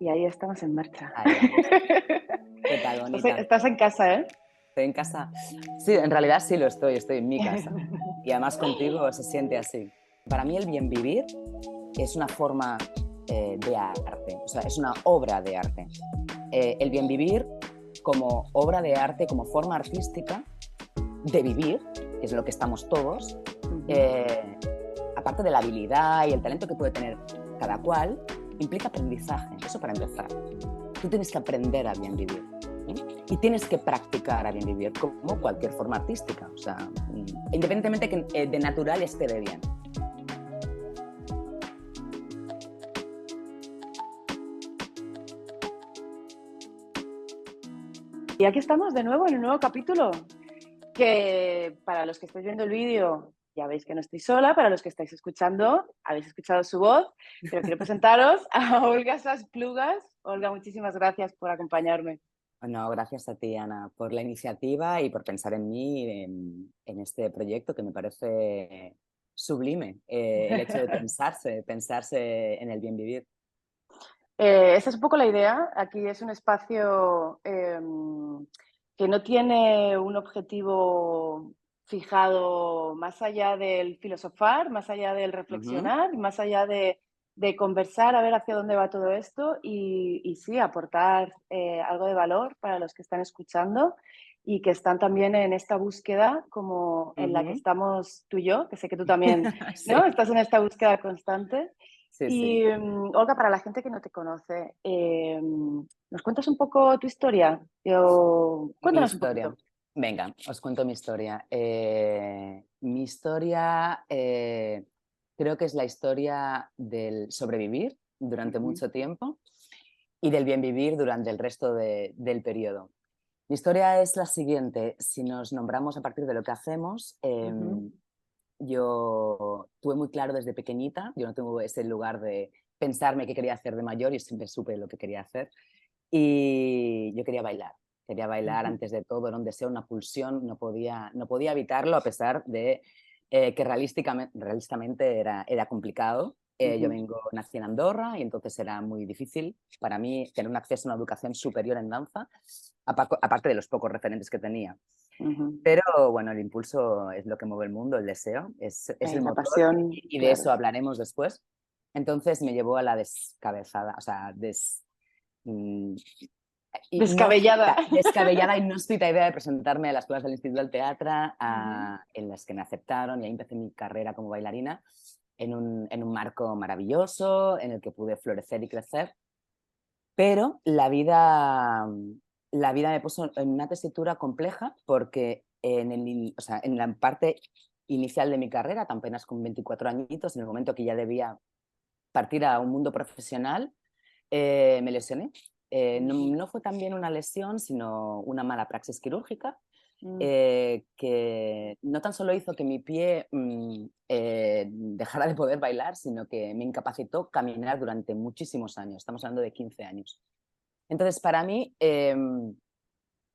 Y ahí estamos en marcha. Ahí vamos. ¿Qué tal, bonita? Estás en casa, ¿eh? ¿Estoy en casa? Sí, en realidad sí lo estoy en mi casa. Y además contigo se siente así. Para mí el bien vivir es una forma de arte, o sea, es una obra de arte. El bien vivir como obra de arte, como forma artística de vivir, que es lo que estamos todos, aparte de la habilidad y el talento que puede tener cada cual, implica aprendizaje, eso para empezar. Tú tienes que aprender a bien vivir, ¿eh? Y tienes que practicar a bien vivir, como cualquier forma artística, o sea, independientemente que de natural esté de bien. Y aquí estamos de nuevo en un nuevo capítulo, que para los que estáis viendo el vídeo ya veis que no estoy sola, para los que estáis escuchando habéis escuchado su voz, pero quiero presentaros a Olga Sasplugas. Olga, muchísimas gracias por acompañarme. No, gracias a ti, Ana, por la iniciativa y por pensar en mí, en este proyecto que me parece sublime, el hecho de pensarse en el bien vivir. Esta es un poco la idea. Aquí es un espacio que no tiene un objetivo fijado más allá del filosofar, más allá del Ujú. reflexionar, más allá de conversar, a ver hacia dónde va todo esto y sí, aportar algo de valor para los que están escuchando y que están también en esta búsqueda como en la que Ujú. estamos tú y yo, que sé que tú también, ¿no? Sí, Estás en esta búsqueda constante. sí, sí. Y Olga, para la gente que no te conoce, ¿nos cuentas un poco tu historia? Mi Cuéntanos un historia. poquito. Venga, os cuento mi historia. Mi historia creo que es la historia del sobrevivir durante Ujú, mucho tiempo y del bien vivir durante el resto del periodo. Mi historia es la siguiente. Si nos nombramos a partir de lo que hacemos, ujú, yo tuve muy claro desde pequeñita, yo no tengo ese lugar de pensarme qué quería hacer de mayor y siempre supe lo que quería hacer. Y yo quería bailar ujú, antes de todo, era un deseo, una pulsión, no podía evitarlo a pesar de que realísticamente era complicado. Yo ujú, nací en Andorra y entonces era muy difícil para mí tener un acceso a una educación superior en danza, aparte de los pocos referentes que tenía. ujú. Pero bueno, el impulso es lo que mueve el mundo, el deseo, es el La motor pasión, y de claro. eso hablaremos después. Entonces me llevó a la descabezada, o sea, mm, Descabellada. descabellada, inhóspita idea de presentarme a las pruebas del Instituto del Teatro, Ujú, en las que me aceptaron y ahí empecé mi carrera como bailarina en un marco maravilloso en el que pude florecer y crecer, pero la vida me puso en una tesitura compleja porque o sea, en la parte inicial de mi carrera, apenas con 24 añitos, en el momento que ya debía partir a un mundo profesional, me lesioné. ujú, No fue también una lesión, sino una mala praxis quirúrgica, mm, que no tan solo hizo que mi pie dejara de poder bailar, sino que me incapacitó caminar durante muchísimos años. Estamos hablando de 15 años. Entonces, para mí,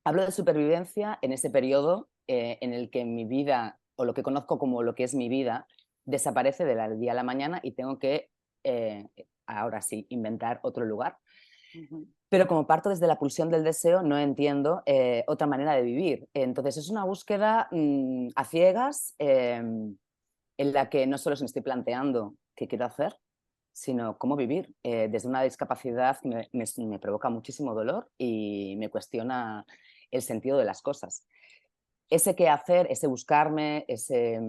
hablo de supervivencia en ese periodo en el que mi vida, o lo que conozco como lo que es mi vida, desaparece del día a la mañana y tengo que, eh, ahora sí, inventar otro lugar. ujú. Pero como parto desde la pulsión del deseo, no entiendo otra manera de vivir. Entonces es una búsqueda a ciegas en la que no solo se me estoy planteando qué quiero hacer, sino cómo vivir. Desde una discapacidad me provoca muchísimo dolor y me cuestiona el sentido de las cosas. Ese qué hacer, ese buscarme, ese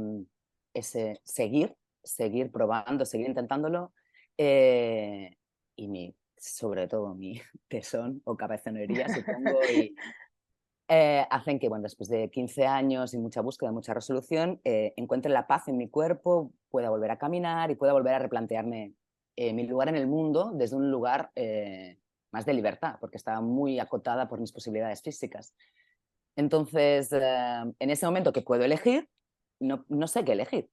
seguir probando, seguir intentándolo, y sobre todo mi tesón o cabezonería, supongo, y hacen que, bueno, después de 15 años y mucha búsqueda, mucha resolución, encuentre la paz en mi cuerpo, pueda volver a caminar y pueda volver a replantearme mi lugar en el mundo desde un lugar más de libertad, porque estaba muy acotada por mis posibilidades físicas. Entonces, en ese momento que puedo elegir, no sé qué elegir.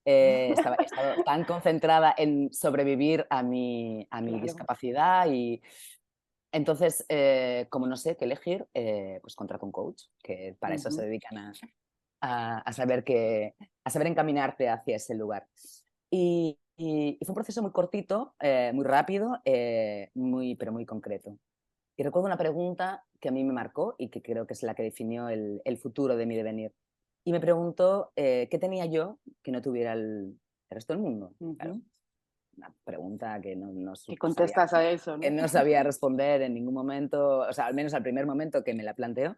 He estado tan concentrada en sobrevivir a mi Claro. discapacidad y entonces, como no sé qué elegir, pues contrato un coach, que para eso se Ujú, dedican a saber encaminarte hacia ese lugar. Y y fue un proceso muy cortito, muy rápido, pero muy concreto. Y recuerdo una pregunta que a mí me marcó y que creo que es la que definió el futuro de mi devenir. Y me preguntó qué tenía yo que no tuviera el resto del mundo. Claro, Ujú. una pregunta que no ¿Qué sabía, contestas a eso, que no? no sabía responder en ningún momento, o sea, al menos al primer momento que me la planteo.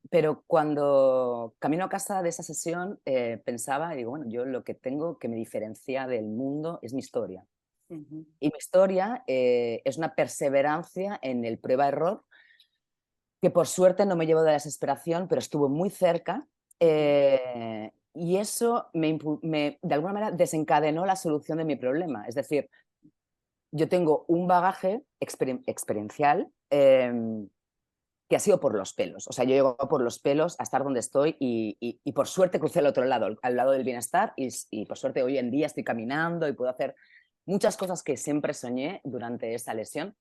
Pero cuando camino a casa de esa sesión, pensaba y digo, bueno, yo lo que tengo que me diferencia del mundo es mi historia. Ujú. Y mi historia es una perseverancia en el prueba-error, que por suerte no me llevó de la desesperación, pero estuvo muy cerca. Y eso de alguna manera desencadenó la solución de mi problema. Es decir, yo tengo un bagaje experiencial que ha sido por los pelos. O sea, yo llego por los pelos a estar donde estoy y por suerte crucé al otro lado, al lado del bienestar y por suerte hoy en día estoy caminando y puedo hacer muchas cosas que siempre soñé durante esa lesión.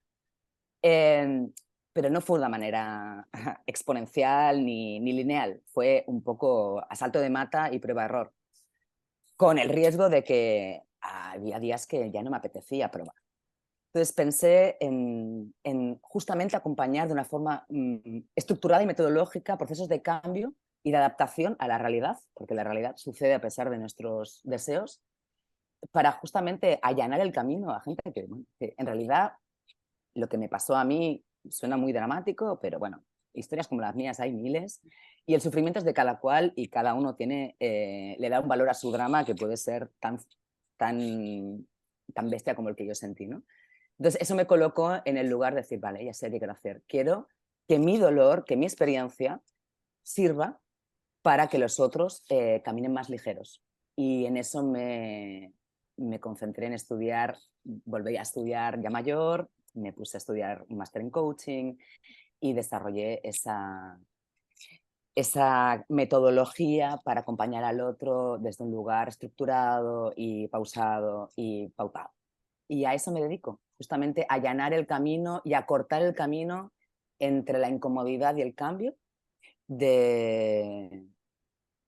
Eh, pero no fue de una manera exponencial ni lineal, fue un poco a salto de mata y prueba-error, con el riesgo de que había días que ya no me apetecía probar. Entonces pensé en justamente acompañar de una forma estructurada y metodológica procesos de cambio y de adaptación a la realidad, porque la realidad sucede a pesar de nuestros deseos, para justamente allanar el camino a gente que, bueno, que en realidad lo que me pasó a mí suena muy dramático, pero bueno, historias como las mías hay miles y el sufrimiento es de cada cual y cada uno tiene, le da un valor a su drama que puede ser tan, tan bestia como el que yo sentí, ¿no? Entonces eso me colocó en el lugar de decir, vale, ya sé qué quiero hacer. Quiero que mi dolor, que mi experiencia sirva para que los otros caminen más ligeros. Y en eso me concentré en estudiar, volví a estudiar ya mayor, me puse a estudiar un máster en coaching y desarrollé esa metodología para acompañar al otro desde un lugar estructurado y pausado y pautado. Y a eso me dedico, justamente a allanar el camino y a cortar el camino entre la incomodidad y el cambio de,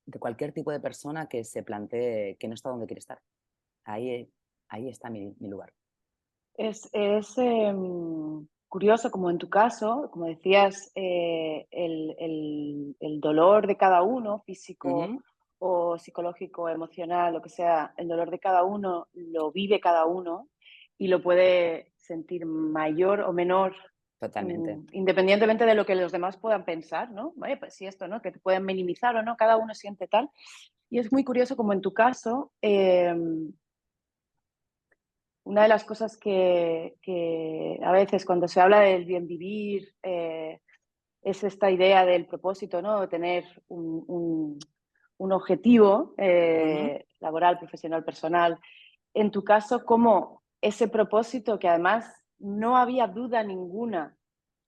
de cualquier tipo de persona que se plantee que no está donde quiere estar. Ahí, ahí está mi lugar. Es curioso, como en tu caso, como decías, el dolor de cada uno, físico Ujú. o psicológico, emocional, lo que sea, el dolor de cada uno lo vive cada uno y lo puede sentir mayor o menor, Totalmente. independientemente de lo que los demás puedan pensar, ¿no? Oye, pues sí, esto, ¿no? Que te pueden minimizar o no, cada uno siente tal. Y es muy curioso, como en tu caso, una de las cosas que a veces cuando se habla del bien vivir es esta idea del propósito, ¿no? Tener un objetivo Ujú. laboral, profesional, personal. En tu caso, ¿cómo ese propósito, que además no había duda ninguna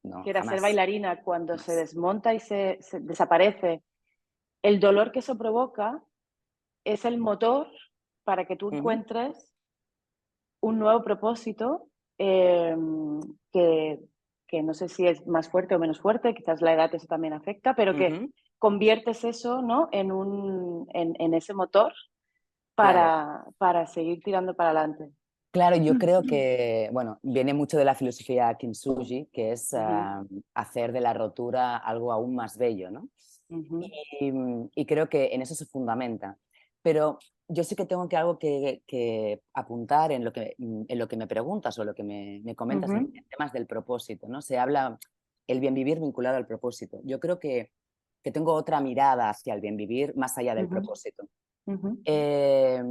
No, que era ser jamás, bailarina, cuando se jamás. desmonta y se desaparece, el dolor que eso provoca es el motor para que tú Ujú. encuentres un nuevo propósito eh, que, que, no sé si es más fuerte o menos fuerte, quizás la edad eso también afecta, pero que Ujú. conviertes eso, ¿no? en ese motor Claro. para seguir tirando para adelante. Claro, yo creo que, bueno, viene mucho de la filosofía Kintsugi, que es Ujú, hacer de la rotura algo aún más bello, ¿no? ujú, Y creo que en eso se fundamenta. Pero yo sí que tengo que apuntar en lo que me preguntas o lo que me comentas en ujú, temas del propósito, ¿no? Se habla el bien vivir vinculado al propósito. Yo creo que tengo otra mirada hacia el bien vivir más allá del ujú, propósito. ujú, Eh,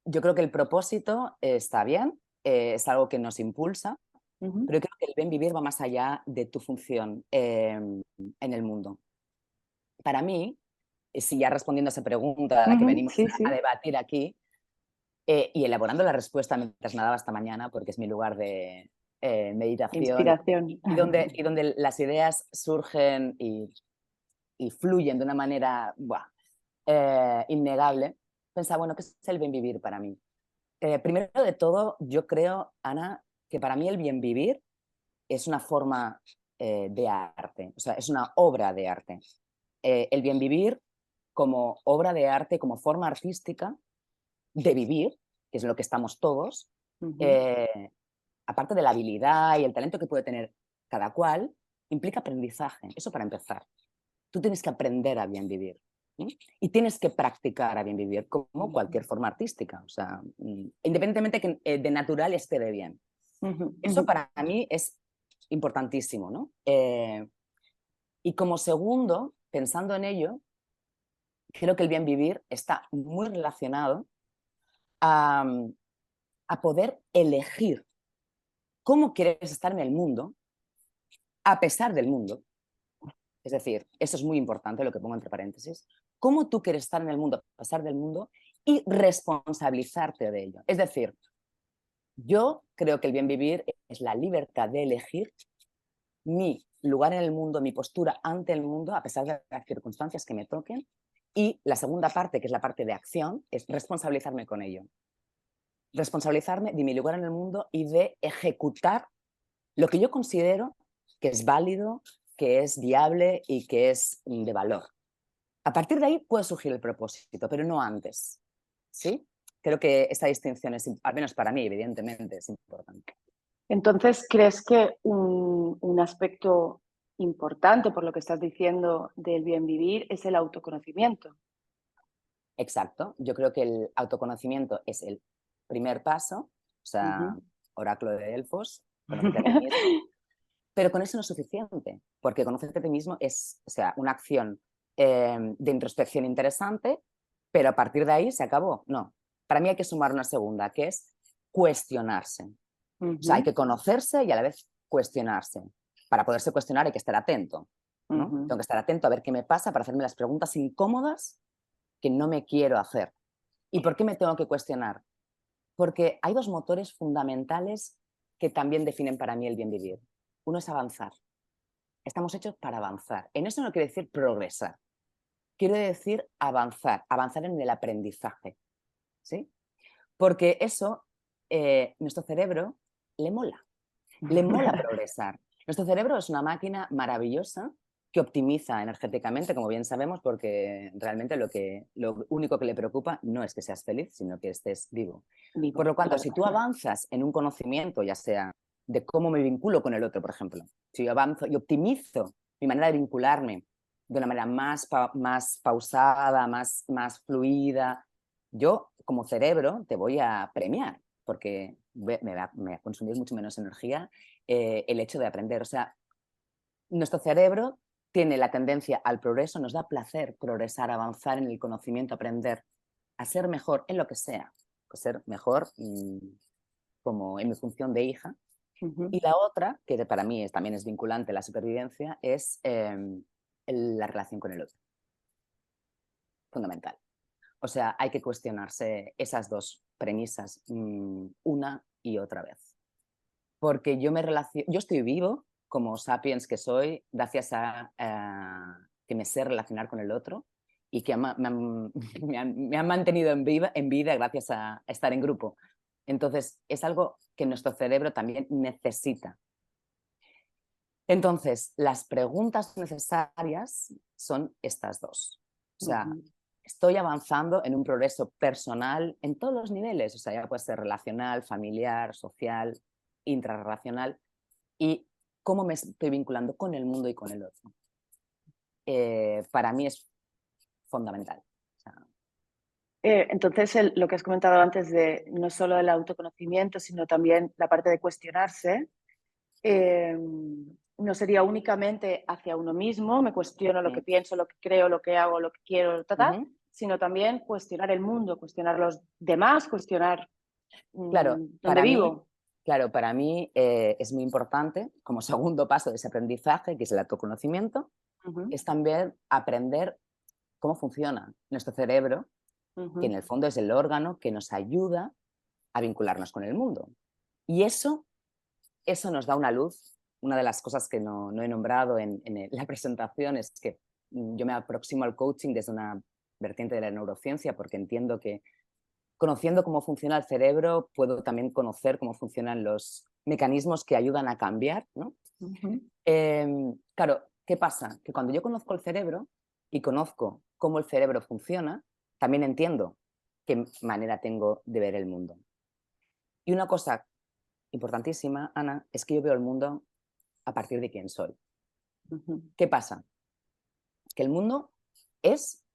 yo creo que el propósito está bien, es algo que nos impulsa, ujú, pero creo que el bien vivir va más allá de tu función en el mundo. Para mí, si ya respondiendo a esa pregunta a la que ujú, venimos sí, a sí, debatir aquí y elaborando la respuesta mientras nadaba esta mañana, porque es mi lugar de meditación inspiración. y donde las ideas surgen y fluyen de una manera innegable, pensaba, bueno, ¿qué es el bien vivir para mí? Primero de todo, yo creo, Ana, que para mí el bien vivir es una forma de arte, o sea, es una obra de arte. El bien vivir como obra de arte, como forma artística de vivir, que es lo que estamos todos, Ujú. aparte de la habilidad y el talento que puede tener cada cual, implica aprendizaje. Eso para empezar. Tú tienes que aprender a bien vivir. Y tienes que practicar a bien vivir, como Ujú. cualquier forma artística. O sea, independientemente que de natural esté de bien. Ujú. Eso para mí es importantísimo, ¿no? Y como segundo, pensando en ello, creo que el bien vivir está muy relacionado a, a poder elegir cómo quieres estar en el mundo a pesar del mundo. Es decir, eso es muy importante lo que pongo entre paréntesis. Cómo tú quieres estar en el mundo a pesar del mundo y responsabilizarte de ello. Es decir, yo creo que el bien vivir es la libertad de elegir mi lugar en el mundo, mi postura ante el mundo, a pesar de las circunstancias que me toquen. Y la segunda parte, que es la parte de acción, es responsabilizarme con ello. Responsabilizarme de mi lugar en el mundo y de ejecutar lo que yo considero que es válido, que es viable y que es de valor. A partir de ahí puede surgir el propósito, pero no antes. ¿Sí? Creo que esta distinción es, al menos para mí, evidentemente, es importante. Entonces, ¿crees que un aspecto importante, por lo que estás diciendo, del bien vivir es el autoconocimiento? Exacto. Yo creo que el autoconocimiento es el primer paso, o sea, Ujú. oráculo de Delfos, conócete a ti mismo, pero con eso no es suficiente, porque conocerte a ti mismo es, o sea, una acción de introspección interesante, pero a partir de ahí se acabó. No, para mí hay que sumar una segunda, que es cuestionarse. O sea, hay Ujú. que conocerse y a la vez cuestionarse. Para poderse cuestionar hay que estar atento, ¿no? Ujú. Tengo que estar atento a ver qué me pasa para hacerme las preguntas incómodas que no me quiero hacer. ¿Y por qué me tengo que cuestionar? Porque hay dos motores fundamentales que también definen para mí el bien vivir. Uno es avanzar. Estamos hechos para avanzar. En eso no quiere decir progresar. Quiere decir avanzar, avanzar en el aprendizaje. ¿Sí? Porque eso, nuestro cerebro le mola. Le mola progresar. Nuestro cerebro es una máquina maravillosa que optimiza energéticamente, como bien sabemos, porque realmente lo único que le preocupa no es que seas feliz, sino que estés vivo. Por Vivo, lo cual, claro. si tú avanzas en un conocimiento, ya sea de cómo me vinculo con el otro, por ejemplo, si yo avanzo y optimizo mi manera de vincularme de una manera más pausada, más fluida, yo como cerebro te voy a premiar, porque me va a consumir mucho menos energía el hecho de aprender. O sea, nuestro cerebro tiene la tendencia al progreso, nos da placer progresar, avanzar en el conocimiento, aprender, a ser mejor en lo que sea, a ser mejor como en mi función de hija. Ujú. Y la otra, que para mí también es vinculante a la supervivencia, es la relación con el otro, fundamental. O sea, hay que cuestionarse esas dos premisas una y otra vez. Porque yo estoy vivo como sapiens que soy gracias a que me sé relacionar con el otro y que me han mantenido en vida gracias a estar en grupo. Entonces, es algo que nuestro cerebro también necesita. Entonces, las preguntas necesarias son estas dos. O sea, Ujú. estoy avanzando en un progreso personal en todos los niveles, o sea, ya puede ser relacional, familiar, social, intrarrelacional, y cómo me estoy vinculando con el mundo y con el otro. Para mí es fundamental. O sea, Entonces, lo que has comentado antes de no solo el autoconocimiento, sino también la parte de cuestionarse, no sería únicamente hacia uno mismo, me cuestiono lo que mm, pienso, lo que creo, lo que hago, lo que quiero, ujú. sino también cuestionar el mundo, cuestionar los demás, cuestionar Claro, dónde vivo. para mí es muy importante, como segundo paso de ese aprendizaje, que es el autoconocimiento, Ujú. es también aprender cómo funciona nuestro cerebro, que en Ujú. el fondo es el órgano que nos ayuda a vincularnos con el mundo. Y eso nos da una luz. Una de las cosas que no he nombrado en la presentación es que yo me aproximo al coaching desde una vertiente de la neurociencia porque entiendo que conociendo cómo funciona el cerebro puedo también conocer cómo funcionan los mecanismos que ayudan a cambiar, ¿no? Ujú. Claro, ¿qué pasa? Que cuando yo conozco el cerebro y conozco cómo el cerebro funciona, también entiendo qué manera tengo de ver el mundo. Y una cosa importantísima, Ana, es que yo veo el mundo a partir de quién soy. ¿Qué pasa? Que el mundo es,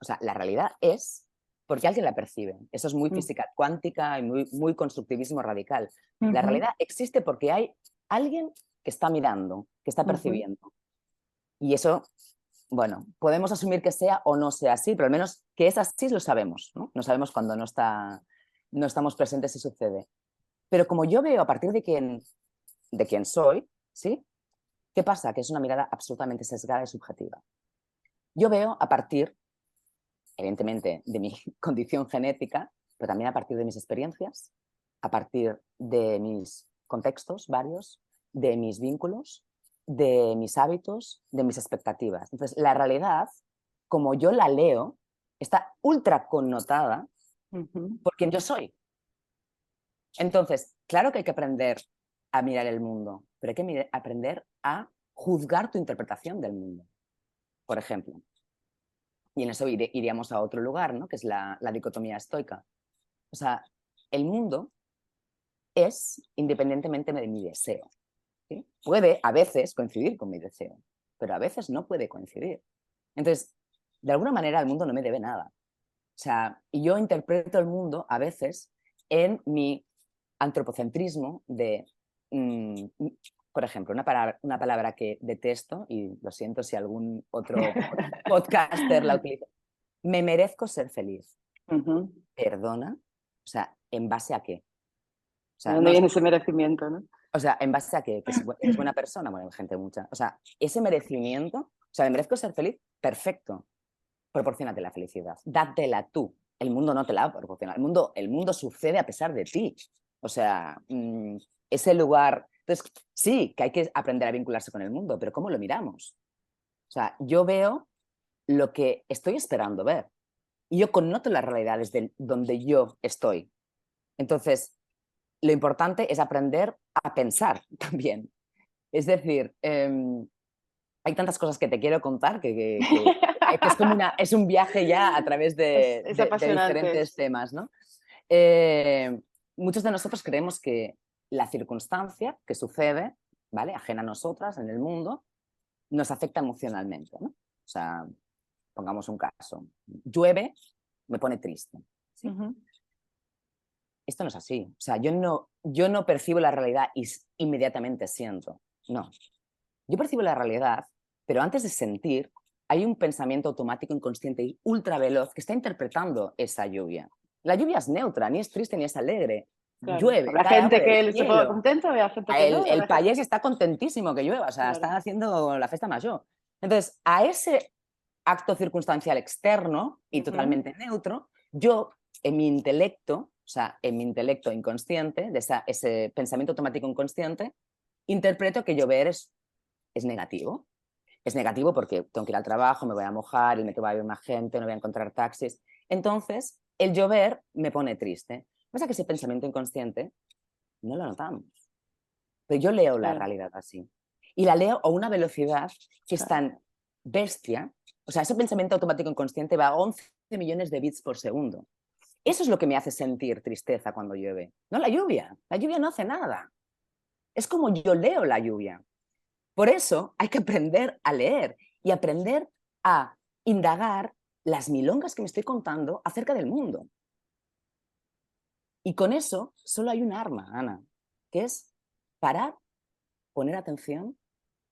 o sea, la realidad es porque alguien la percibe. Eso es muy física cuántica y muy constructivismo radical. La realidad existe porque hay alguien que está mirando, que está percibiendo. Y eso, bueno, podemos asumir que sea o no sea así, pero al menos que es así lo sabemos, ¿no? No sabemos cuando no estamos presentes si sucede. Pero como yo veo a partir de quién soy, ¿sí? ¿Qué pasa? Que es una mirada absolutamente sesgada y subjetiva. Yo veo a partir, evidentemente, de mi condición genética, pero también a partir de mis experiencias, a partir de mis contextos varios, de mis vínculos, de mis hábitos, de mis expectativas. Entonces, la realidad, como yo la leo, está ultra connotada por quien yo soy. Entonces, claro que hay que aprender a mirar el mundo, pero hay que aprender a juzgar tu interpretación del mundo, por ejemplo. Y en eso iríamos a otro lugar, ¿no? Que es la dicotomía estoica. O sea, el mundo es independientemente de mi deseo. ¿Sí? Puede a veces coincidir con mi deseo, pero a veces no puede coincidir. Entonces, de alguna manera el mundo no me debe nada. O sea, y yo interpreto el mundo a veces en mi antropocentrismo de, por ejemplo, una palabra que detesto, y lo siento si algún otro podcaster la utiliza, me merezco ser feliz. Perdona, o sea, ¿en base a qué? O sea, ¿de dónde viene ese merecimiento, no? O sea, ¿en base a qué? ¿Que eres buena persona? Bueno, hay gente mucha. O sea, ese merecimiento, o sea, me merezco ser feliz, perfecto. Proporciónate la felicidad, dátela tú. El mundo no te la va a proporcionar. El mundo sucede a pesar de ti. O sea, ese lugar... Entonces, sí, que hay que aprender a vincularse con el mundo, pero ¿cómo lo miramos? O sea, yo veo lo que estoy esperando ver. Y yo connoto las realidades de donde yo estoy. Entonces, lo importante es aprender a pensar también. Es decir, hay tantas cosas que te quiero contar que es como es un viaje ya a través de apasionante. diferentes temas, ¿no? Muchos de nosotros creemos que la circunstancia que sucede, ¿vale? Ajena a nosotras en el mundo, nos afecta emocionalmente, ¿no? O sea, pongamos un caso. Llueve, me pone triste. ¿Sí? Esto no es así. O sea, yo no percibo la realidad y inmediatamente siento. No. Yo percibo la realidad, pero antes de sentir, hay un pensamiento automático inconsciente y ultra veloz que está interpretando esa lluvia. La lluvia es neutra, ni es triste ni es alegre. Claro. Llueve, Habrá cae agua gente del que se ponga cielo. contenta, habrá gente que no. El payés está contentísimo que llueva, o sea, Claro. está haciendo la fiesta mayor. Entonces, a ese acto circunstancial externo y totalmente neutro, yo en mi intelecto, o sea, en mi intelecto inconsciente, de ese pensamiento automático inconsciente, interpreto que llover es negativo. Es negativo porque tengo que ir al trabajo, me voy a mojar, el metro va a haber más gente, no voy a encontrar taxis. Entonces, el llover me pone triste. Lo que pasa es que ese pensamiento inconsciente no lo notamos. Pero yo leo la realidad así. Y la leo a una velocidad que es tan bestia. O sea, ese pensamiento automático inconsciente va a 11 millones de bits por segundo. Eso es lo que me hace sentir tristeza cuando llueve. No la lluvia. La lluvia no hace nada. Es como yo leo la lluvia. Por eso hay que aprender a leer y aprender a indagar las milongas que me estoy contando acerca del mundo. Y con eso solo hay un arma, Ana, que es parar, poner atención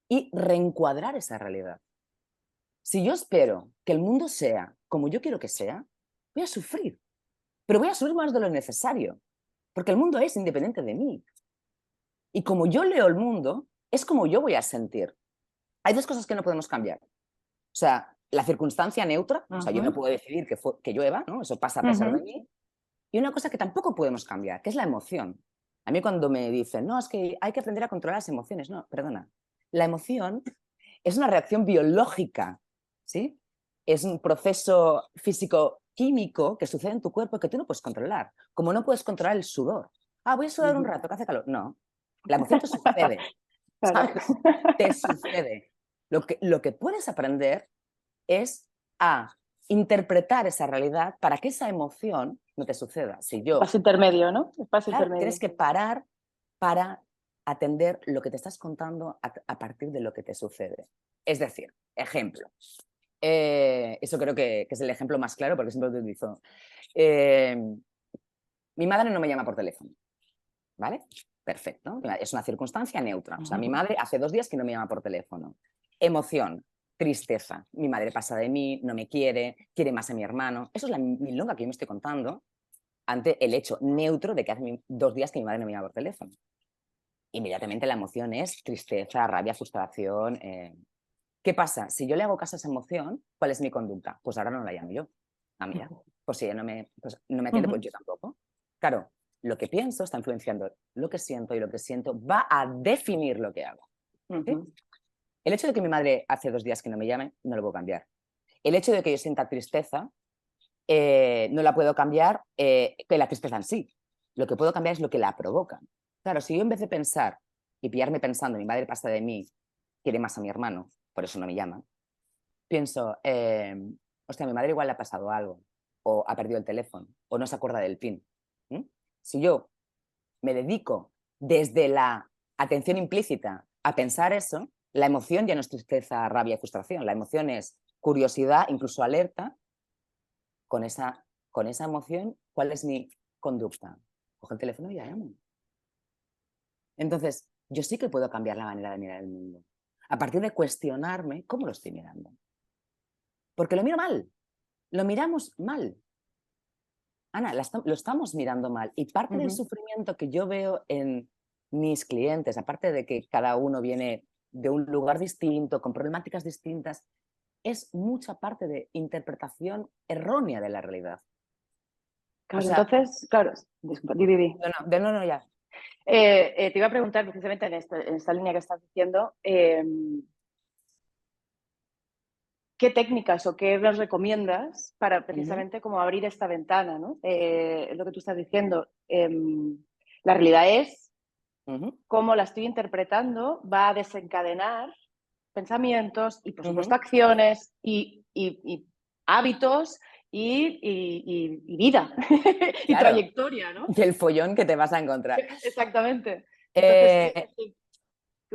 y reencuadrar esa realidad. Si yo espero que el mundo sea como yo quiero que sea, voy a sufrir. Pero voy a sufrir más de lo necesario, porque el mundo es independiente de mí. Y como yo leo el mundo, es como yo voy a sentir. Hay dos cosas que no podemos cambiar. O sea, la circunstancia neutra, o sea, yo no puedo decidir que llueva, ¿no? Eso pasa a pesar de mí. Y una cosa que tampoco podemos cambiar, que es la emoción. A mí cuando me dicen, no, es que hay que aprender a controlar las emociones. No, perdona. La emoción es una reacción biológica, ¿sí? Es un proceso físico-químico que sucede en tu cuerpo que tú no puedes controlar. Como no puedes controlar el sudor. Ah, voy a sudar un rato, que hace calor. No, la emoción te sucede, ¿sabes? Te sucede. Lo que puedes aprender es a interpretar esa realidad para que esa emoción no te suceda. Si yo... Paso intermedio, ¿no? El paso Claro, intermedio. tienes que parar para atender lo que te estás contando a partir de lo que te sucede. Es decir, ejemplo. Eso creo que es el ejemplo más claro porque siempre lo utilizo. Mi madre no me llama por teléfono, ¿vale? Perfecto. Es una circunstancia neutra. O sea, mi madre hace 2 días que no me llama por teléfono. Emoción, tristeza. Mi madre pasa de mí, no me quiere más a mi hermano. Eso es la milonga que yo me estoy contando ante el hecho neutro de que hace 2 días que mi madre no me llama por teléfono. Inmediatamente la emoción es tristeza, rabia, frustración. ¿Qué pasa? Si yo le hago caso a esa emoción, ¿cuál es mi conducta? Pues ahora no la llamo yo. Ah, mira, pues si ella pues no me atiende, pues yo tampoco. Claro, lo que pienso está influenciando lo que siento y lo que siento va a definir lo que hago. ¿Sí? El hecho de que mi madre hace 2 días que no me llame, no lo puedo cambiar. El hecho de que yo sienta tristeza, no la puedo cambiar, que la tristeza en sí. Lo que puedo cambiar es lo que la provoca. Claro, si yo en vez de pensar y pillarme pensando, mi madre pasa de mí, quiere más a mi hermano, por eso no me llama, pienso, hostia, a mi madre igual le ha pasado algo, o ha perdido el teléfono, o no se acuerda del PIN. Si yo me dedico desde la atención implícita a pensar eso, la emoción ya no es tristeza, rabia y frustración, la emoción es curiosidad, incluso alerta. Con esa emoción, ¿cuál es mi conducta? Coge el teléfono y ya llamo. Entonces, yo sí que puedo cambiar la manera de mirar el mundo. A partir de cuestionarme cómo lo estoy mirando. Porque lo miro mal. Lo miramos mal. Ana, lo estamos mirando mal. Y parte del sufrimiento que yo veo en mis clientes, aparte de que cada uno viene de un lugar distinto, con problemáticas distintas, es mucha parte de interpretación errónea de la realidad. Claro, O sea, entonces, claro, disculpa, no, ya. Te iba a preguntar precisamente en esta línea que estás diciendo, ¿qué técnicas o qué nos recomiendas para precisamente como abrir esta ventana, ¿no? Es lo que tú estás diciendo. La realidad es cómo la estoy interpretando va a desencadenar pensamientos y, por supuesto, acciones y hábitos y vida y Claro. trayectoria, ¿no? Y el follón que te vas a encontrar. Exactamente. Entonces,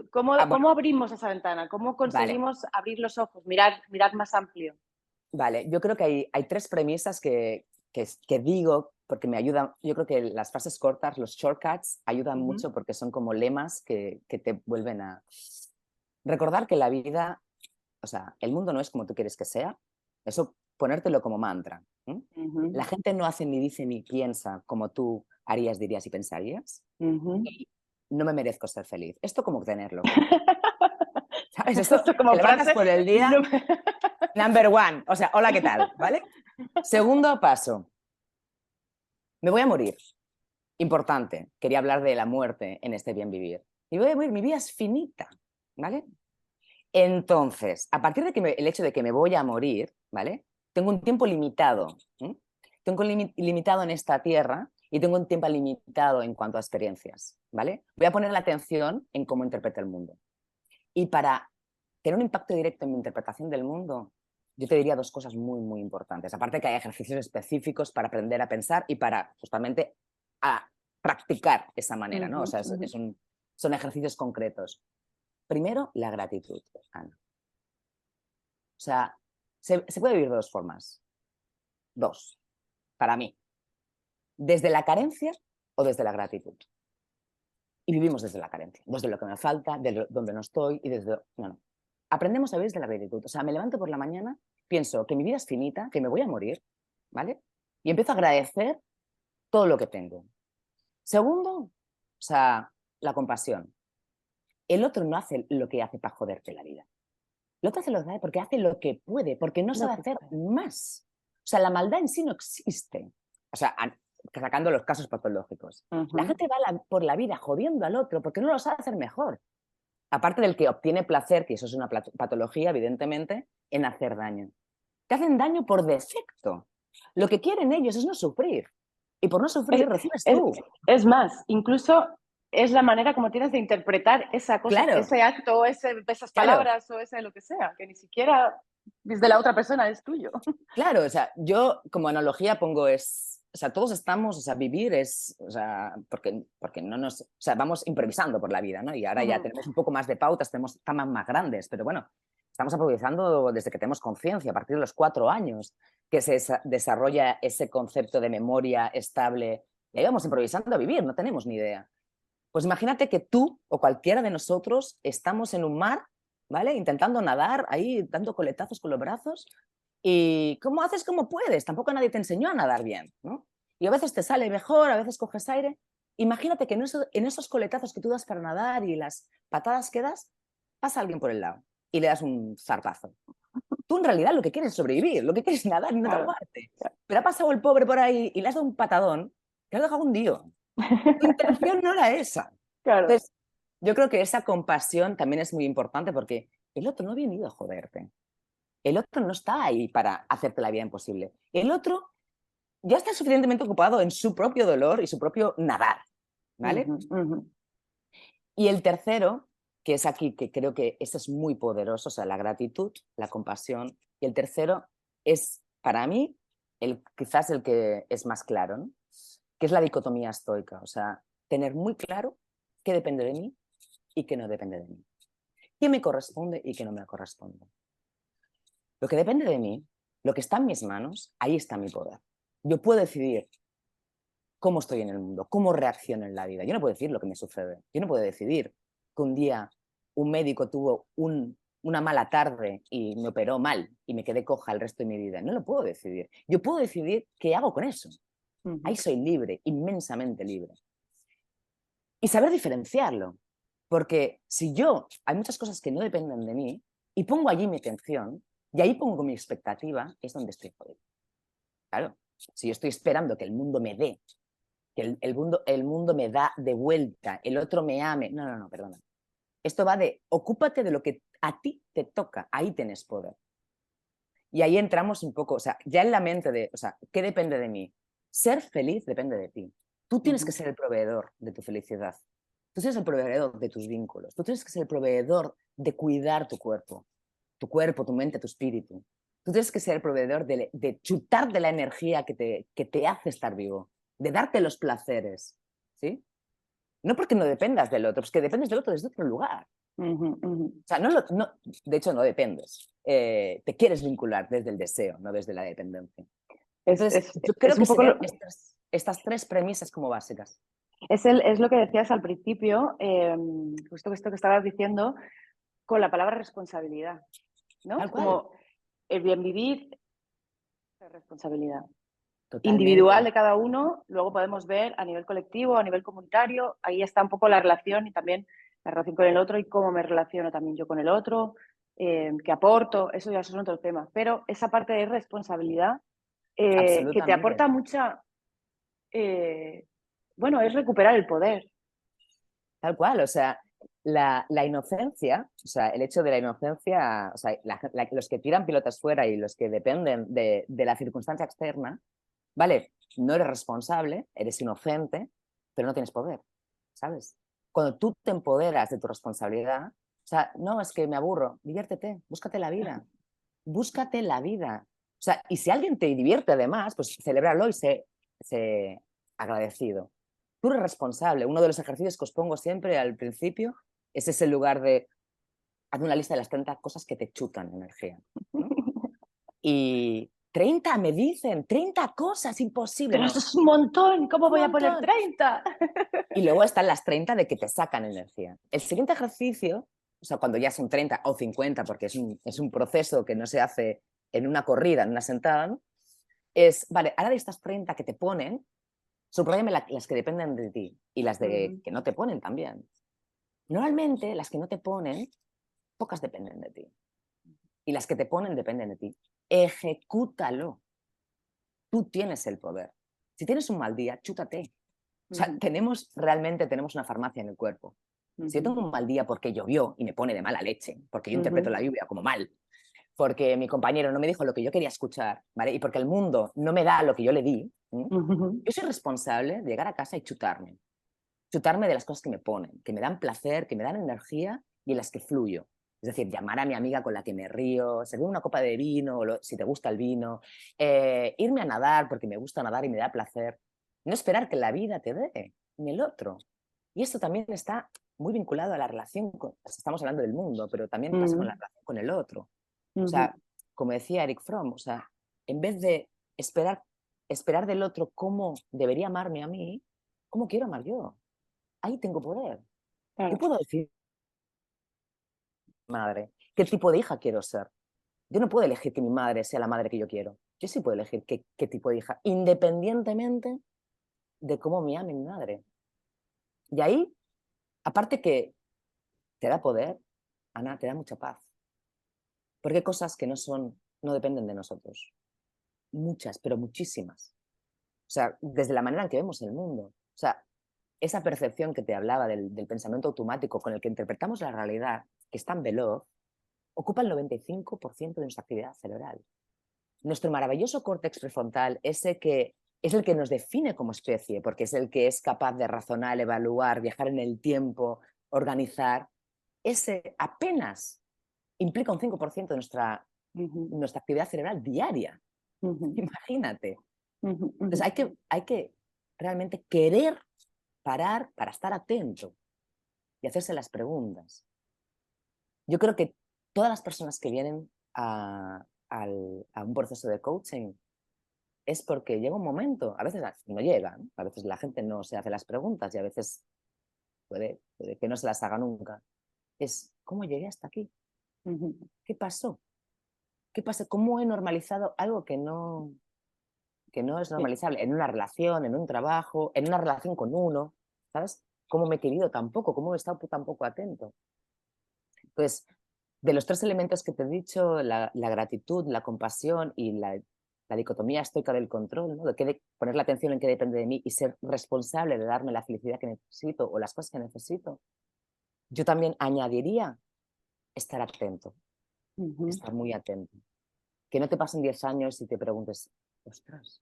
¿cómo bueno, abrimos esa ventana? ¿Cómo vale, conseguimos abrir los ojos, mirar más amplio? vale. Yo creo que hay 3 premisas que digo porque me ayudan. Yo creo que las frases cortas, los shortcuts, ayudan mucho porque son como lemas que te vuelven a recordar que la vida, o sea, el mundo no es como tú quieres que sea. Eso ponértelo como mantra. La gente no hace ni dice ni piensa como tú harías, dirías y pensarías. Y no me merezco ser feliz. Esto como tenerlo claro. ¿Sabes? Esto Esto te como levantas frase. por el día, number one. O sea, hola, ¿qué tal? ¿Vale? Segundo paso. Me voy a morir. Importante. Quería hablar de la muerte en este bien vivir. Y voy a morir. Mi vida es finita. ¿Vale? Entonces, a partir de que el hecho de que me voy a morir, ¿vale? Tengo un tiempo limitado. Tengo limitado en esta tierra y tengo un tiempo limitado en cuanto a experiencias, ¿vale? Voy a poner la atención en cómo interpreto el mundo. Y para tener un impacto directo en mi interpretación del mundo, yo te diría 2 cosas muy, muy importantes. Aparte que hay ejercicios específicos para aprender a pensar y para justamente a practicar esa manera, ¿no? O sea, son ejercicios concretos. Primero, la gratitud, Ana. O sea, se puede vivir de 2 formas. 2, para mí. Desde la carencia o desde la gratitud. Y vivimos desde la carencia, desde lo que me falta, de donde no estoy y desde... No. Aprendemos a vivir desde la gratitud. O sea, me levanto por la mañana, pienso que mi vida es finita, que me voy a morir, ¿vale? Y empiezo a agradecer todo lo que tengo. Segundo, o sea, la compasión. El otro no hace lo que hace para joderte la vida. El otro hace lo que hace porque hace lo que puede, porque no sabe hacer más. O sea, la maldad en sí no existe. O sea, sacando los casos patológicos. La gente va por la vida jodiendo al otro porque no lo sabe hacer mejor. Aparte del que obtiene placer, que eso es una patología, evidentemente, en hacer daño. Te hacen daño por defecto. Lo que quieren ellos es no sufrir. Y por no sufrir recibes tú. Es más, incluso es la manera como tienes de interpretar esa cosa, Claro. ese acto, esas palabras o ese lo que sea, que ni siquiera desde la otra persona es tuyo. Claro, o sea, yo como analogía pongo o sea, todos estamos, o sea, vivir es, o sea, porque no nos, o sea, vamos improvisando por la vida, ¿no? Y ahora ya tenemos un poco más de pautas, tenemos temas más grandes, pero bueno, estamos improvisando desde que tenemos conciencia, a partir de los 4 años, que se desarrolla ese concepto de memoria estable. Y ahí vamos improvisando a vivir, no tenemos ni idea. Pues imagínate que tú o cualquiera de nosotros estamos en un mar, ¿vale? Intentando nadar, ahí dando coletazos con los brazos. ¿Y cómo haces como puedes? Tampoco nadie te enseñó a nadar bien, ¿no? Y a veces te sale mejor, a veces coges aire. Imagínate que en esos coletazos que tú das para nadar y las patadas que das, pasa alguien por el lado y le das un zarpazo. Tú en realidad lo que quieres es sobrevivir, lo que quieres es nadar y no te ahogarte. Pero ha pasado el pobre por ahí y le has dado un patadón que le has dejado hundido. Tu intención no era esa. Claro. Entonces, yo creo que esa compasión también es muy importante porque el otro no ha venido a joderte. El otro no está ahí para hacerte la vida imposible. El otro ya está suficientemente ocupado en su propio dolor y su propio nadar, ¿vale? Y el tercero, que es aquí, que creo que eso es muy poderoso, o sea, la gratitud, la compasión. Y el tercero es, para mí, quizás el que es más claro, ¿no? Que es la dicotomía estoica, o sea, tener muy claro qué depende de mí y qué no depende de mí. ¿Qué me corresponde y qué no me corresponde? Lo que depende de mí, lo que está en mis manos, ahí está mi poder. Yo puedo decidir cómo estoy en el mundo, cómo reacciono en la vida. Yo no puedo decir lo que me sucede. Yo no puedo decidir que un día un médico tuvo una mala tarde y me operó mal y me quedé coja el resto de mi vida. No lo puedo decidir. Yo puedo decidir qué hago con eso. Ahí soy libre, inmensamente libre. Y saber diferenciarlo. Porque si hay muchas cosas que no dependen de mí y pongo allí mi atención y ahí pongo mi expectativa, es donde estoy jodido. Claro, si yo estoy esperando que el mundo me dé, que el mundo me da de vuelta, el otro me ame. No, perdona. Esto va de, ocúpate de lo que a ti te toca, ahí tienes poder. Y ahí entramos un poco, o sea, ya en la mente de, o sea, ¿qué depende de mí? Ser feliz depende de ti. Tú tienes que ser el proveedor de tu felicidad. Tú tienes el proveedor de tus vínculos. Tú tienes que ser el proveedor de cuidar tu cuerpo, tu mente, tu espíritu. Tú tienes que ser el proveedor de chutar de la energía que te hace estar vivo, de darte los placeres, ¿sí? No porque no dependas del otro, es que dependes del otro desde otro lugar. O sea, de hecho no dependes. Te quieres vincular desde el deseo, no desde la dependencia. Entonces, yo creo Es un que poco serían estas 3 premisas como básicas. es lo que decías al principio, justo esto que estabas diciendo, con la palabra responsabilidad, ¿no? Tal Es cual. como el bien vivir es responsabilidad individual Totalmente. de cada uno, luego podemos ver a nivel colectivo, a nivel comunitario, ahí está un poco la relación y también la relación con el otro y cómo me relaciono también yo con el otro, qué aporto, eso ya son otros temas, pero esa parte de responsabilidad que te Absolutamente. aporta mucha, bueno, es recuperar el poder. Tal cual. O sea, la inocencia, o sea, el hecho de la inocencia, o sea, los que tiran pilotas fuera y los que dependen de la circunstancia externa, vale, no eres responsable, eres inocente, pero no tienes poder, ¿sabes? Cuando tú te empoderas de tu responsabilidad, o sea, no, es que me aburro, diviértete, búscate la vida, búscate la vida. O sea, y si alguien te divierte además, pues celébralo y sé agradecido. Tú eres responsable. Uno de los ejercicios que os pongo siempre al principio es ese lugar de haz una lista de las 30 cosas que te chutan energía, ¿no? Y 30 me dicen, 30 cosas, imposible, Pero no, eso es un montón, ¿cómo un voy a poner montón. 30? Y luego están las 30 de que te sacan energía. El siguiente ejercicio, o sea, cuando ya son 30 o 50, porque es un proceso que no se hace en una corrida, en una sentada, ¿no? Es, vale, ahora de estas 30 que te ponen, subrayame las que dependen de ti y las de que no te ponen también. Normalmente, las que no te ponen, pocas dependen de ti. Y las que te ponen dependen de ti. Ejecútalo. Tú tienes el poder. Si tienes un mal día, chútate. O sea, realmente tenemos una farmacia en el cuerpo. Si yo tengo un mal día porque llovió y me pone de mala leche, porque yo interpreto la lluvia como mal, porque mi compañero no me dijo lo que yo quería escuchar, ¿vale? Y porque el mundo no me da lo que yo le di, yo soy responsable de llegar a casa y chutarme de las cosas que me ponen, que me dan placer, que me dan energía y en las que fluyo. Es decir, llamar a mi amiga con la que me río, servir una copa de vino, si te gusta el vino, irme a nadar porque me gusta nadar y me da placer. No esperar que la vida te dé, ni el otro. Y esto también está muy vinculado a la relación, estamos hablando del mundo, pero también pasa con la relación con el otro. O sea, como decía Eric Fromm, o sea, en vez de esperar del otro cómo debería amarme a mí, ¿cómo quiero amar yo? Ahí tengo poder. Yo puedo decir, madre, qué tipo de hija quiero ser. Yo no puedo elegir que mi madre sea la madre que yo quiero. Yo sí puedo elegir qué tipo de hija, independientemente de cómo me ame mi madre. Y ahí, aparte que te da poder, Ana, te da mucha paz. Porque hay cosas que no dependen de nosotros. Muchas, pero muchísimas. O sea, desde la manera en que vemos el mundo. O sea, esa percepción que te hablaba del pensamiento automático con el que interpretamos la realidad, que es tan veloz, ocupa el 95% de nuestra actividad cerebral. Nuestro maravilloso córtex prefrontal, ese que es el que nos define como especie, porque es el que es capaz de razonar, evaluar, viajar en el tiempo, organizar, ese apenas implica un 5% de nuestra actividad cerebral diaria. Imagínate. Entonces hay que realmente querer parar para estar atento y hacerse las preguntas. Yo creo que todas las personas que vienen a un proceso de coaching es porque llega un momento, a veces no llega, ¿no? A veces la gente no se hace las preguntas y a veces puede que no se las haga nunca. Es, ¿cómo llegué hasta aquí? ¿Qué pasó? ¿Qué pasa? ¿Cómo he normalizado algo que no es normalizable? En una relación, en un trabajo, en una relación con uno, ¿sabes? ¿Cómo me he querido tan poco? ¿Cómo he estado tan poco atento? Pues, de los 3 elementos que te he dicho, la gratitud, la compasión y la dicotomía estoica del control, ¿no? De poner la atención en qué depende de mí y ser responsable de darme la felicidad que necesito o las cosas que necesito, yo también añadiría estar atento, estar muy atento. Que no te pasen 10 años y te preguntes, ostras,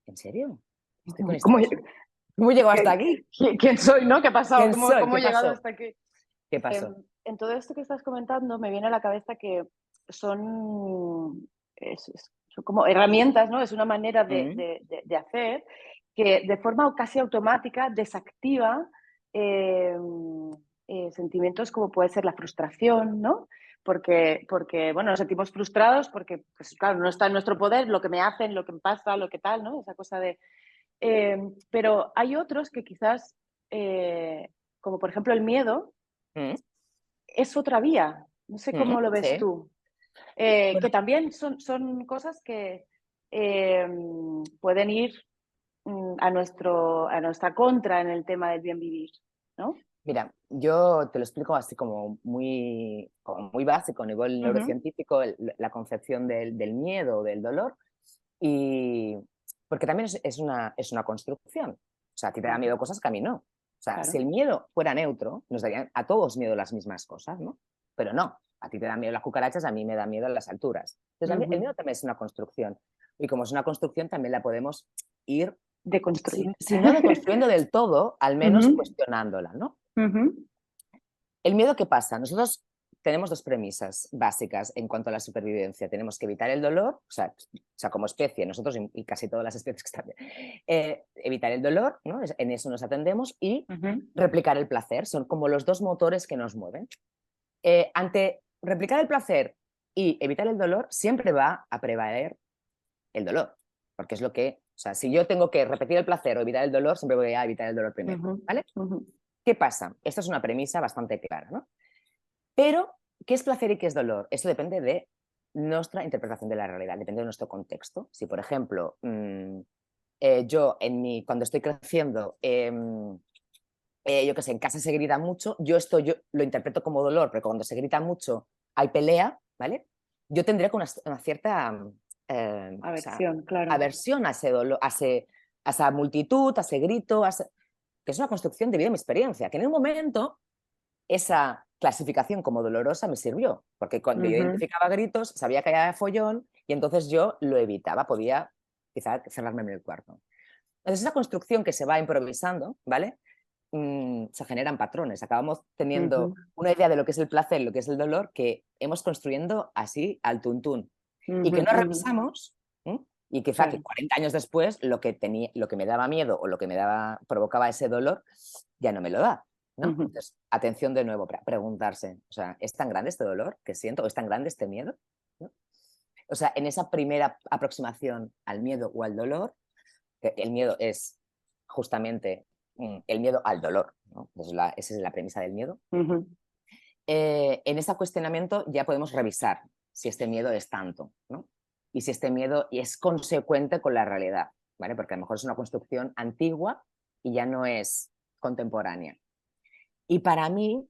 ¿en serio? Estoy con esta ¿Cómo, persona. ¿Cómo llego hasta aquí? quién soy, no? ¿Qué ha pasado? ¿Quién ¿Cómo, soy? cómo ¿Qué he llegado pasó? hasta aquí? ¿Qué pasó? En todo esto que estás comentando me viene a la cabeza que son como herramientas, ¿no? Es una manera de hacer que de forma casi automática desactiva sentimientos como puede ser la frustración, ¿no? Porque bueno, nos sentimos frustrados porque, pues claro, no está en nuestro poder lo que me hacen, lo que me pasa, lo que tal, ¿no? Esa cosa de... pero hay otros que quizás, como por ejemplo el miedo, ¿Mm? es otra vía. No sé cómo lo ves Sí. tú. Bueno, Que también son cosas que pueden ir a nuestra contra en el tema del bien vivir, ¿no? mira, yo te lo explico así como muy básico, a nivel neurocientífico, la concepción del miedo o del dolor, y porque también es una construcción. O sea, a ti te da miedo cosas que a mí no. O sea, si Claro. el miedo fuera neutro, nos darían a todos miedo las mismas cosas, ¿no? Pero no, a ti te dan miedo las cucarachas, a mí me da miedo las alturas. Entonces, el miedo también es una construcción. Y como es una construcción, también la podemos ir, Deconstruir. si no deconstruyendo del todo, al menos cuestionándola, ¿no? ¿El miedo qué pasa? Nosotros tenemos 2 premisas básicas en cuanto a la supervivencia. Tenemos que evitar el dolor, o sea como especie, nosotros y casi todas las especies que están bien, evitar el dolor, ¿no? En eso nos atendemos, y replicar el placer. Son como los 2 motores que nos mueven. Ante replicar el placer y evitar el dolor, siempre va a prevaler el dolor, porque es lo que, o sea, si yo tengo que repetir el placer o evitar el dolor, siempre voy a evitar el dolor primero, ¿vale? ¿Qué pasa? Esta es una premisa bastante clara, ¿no? Pero, ¿qué es placer y qué es dolor? Eso depende de nuestra interpretación de la realidad, depende de nuestro contexto. Si, por ejemplo, yo cuando estoy creciendo, yo qué sé, en casa se grita mucho, yo lo interpreto como dolor, pero cuando se grita mucho hay pelea, ¿vale? Yo tendría una cierta Aversión, claro. aversión a ese dolor, a esa multitud, a ese grito, que es una construcción debido a mi experiencia, que en un momento esa clasificación como dolorosa me sirvió, porque cuando yo identificaba gritos, sabía que había follón y entonces yo lo evitaba, podía quizá cerrarme en el cuarto. Entonces esa construcción que se va improvisando, ¿vale? se generan patrones. Acabamos teniendo una idea de lo que es el placer, lo que es el dolor, que hemos construyendo así al tuntún. Y que no revisamos, y quizá que 40 años después lo que me daba miedo o lo que provocaba ese dolor ya no me lo da, ¿no? Entonces, atención de nuevo, preguntarse, o sea, ¿es tan grande este dolor que siento? ¿O es tan grande este miedo? ¿No? O sea, en esa primera aproximación al miedo o al dolor, que el miedo es justamente el miedo al dolor, ¿no? Esa es la premisa del miedo. En ese cuestionamiento ya podemos revisar si este miedo es tanto, ¿no? Y si este miedo es consecuente con la realidad, ¿vale? Porque a lo mejor es una construcción antigua y ya no es contemporánea. Y para mí,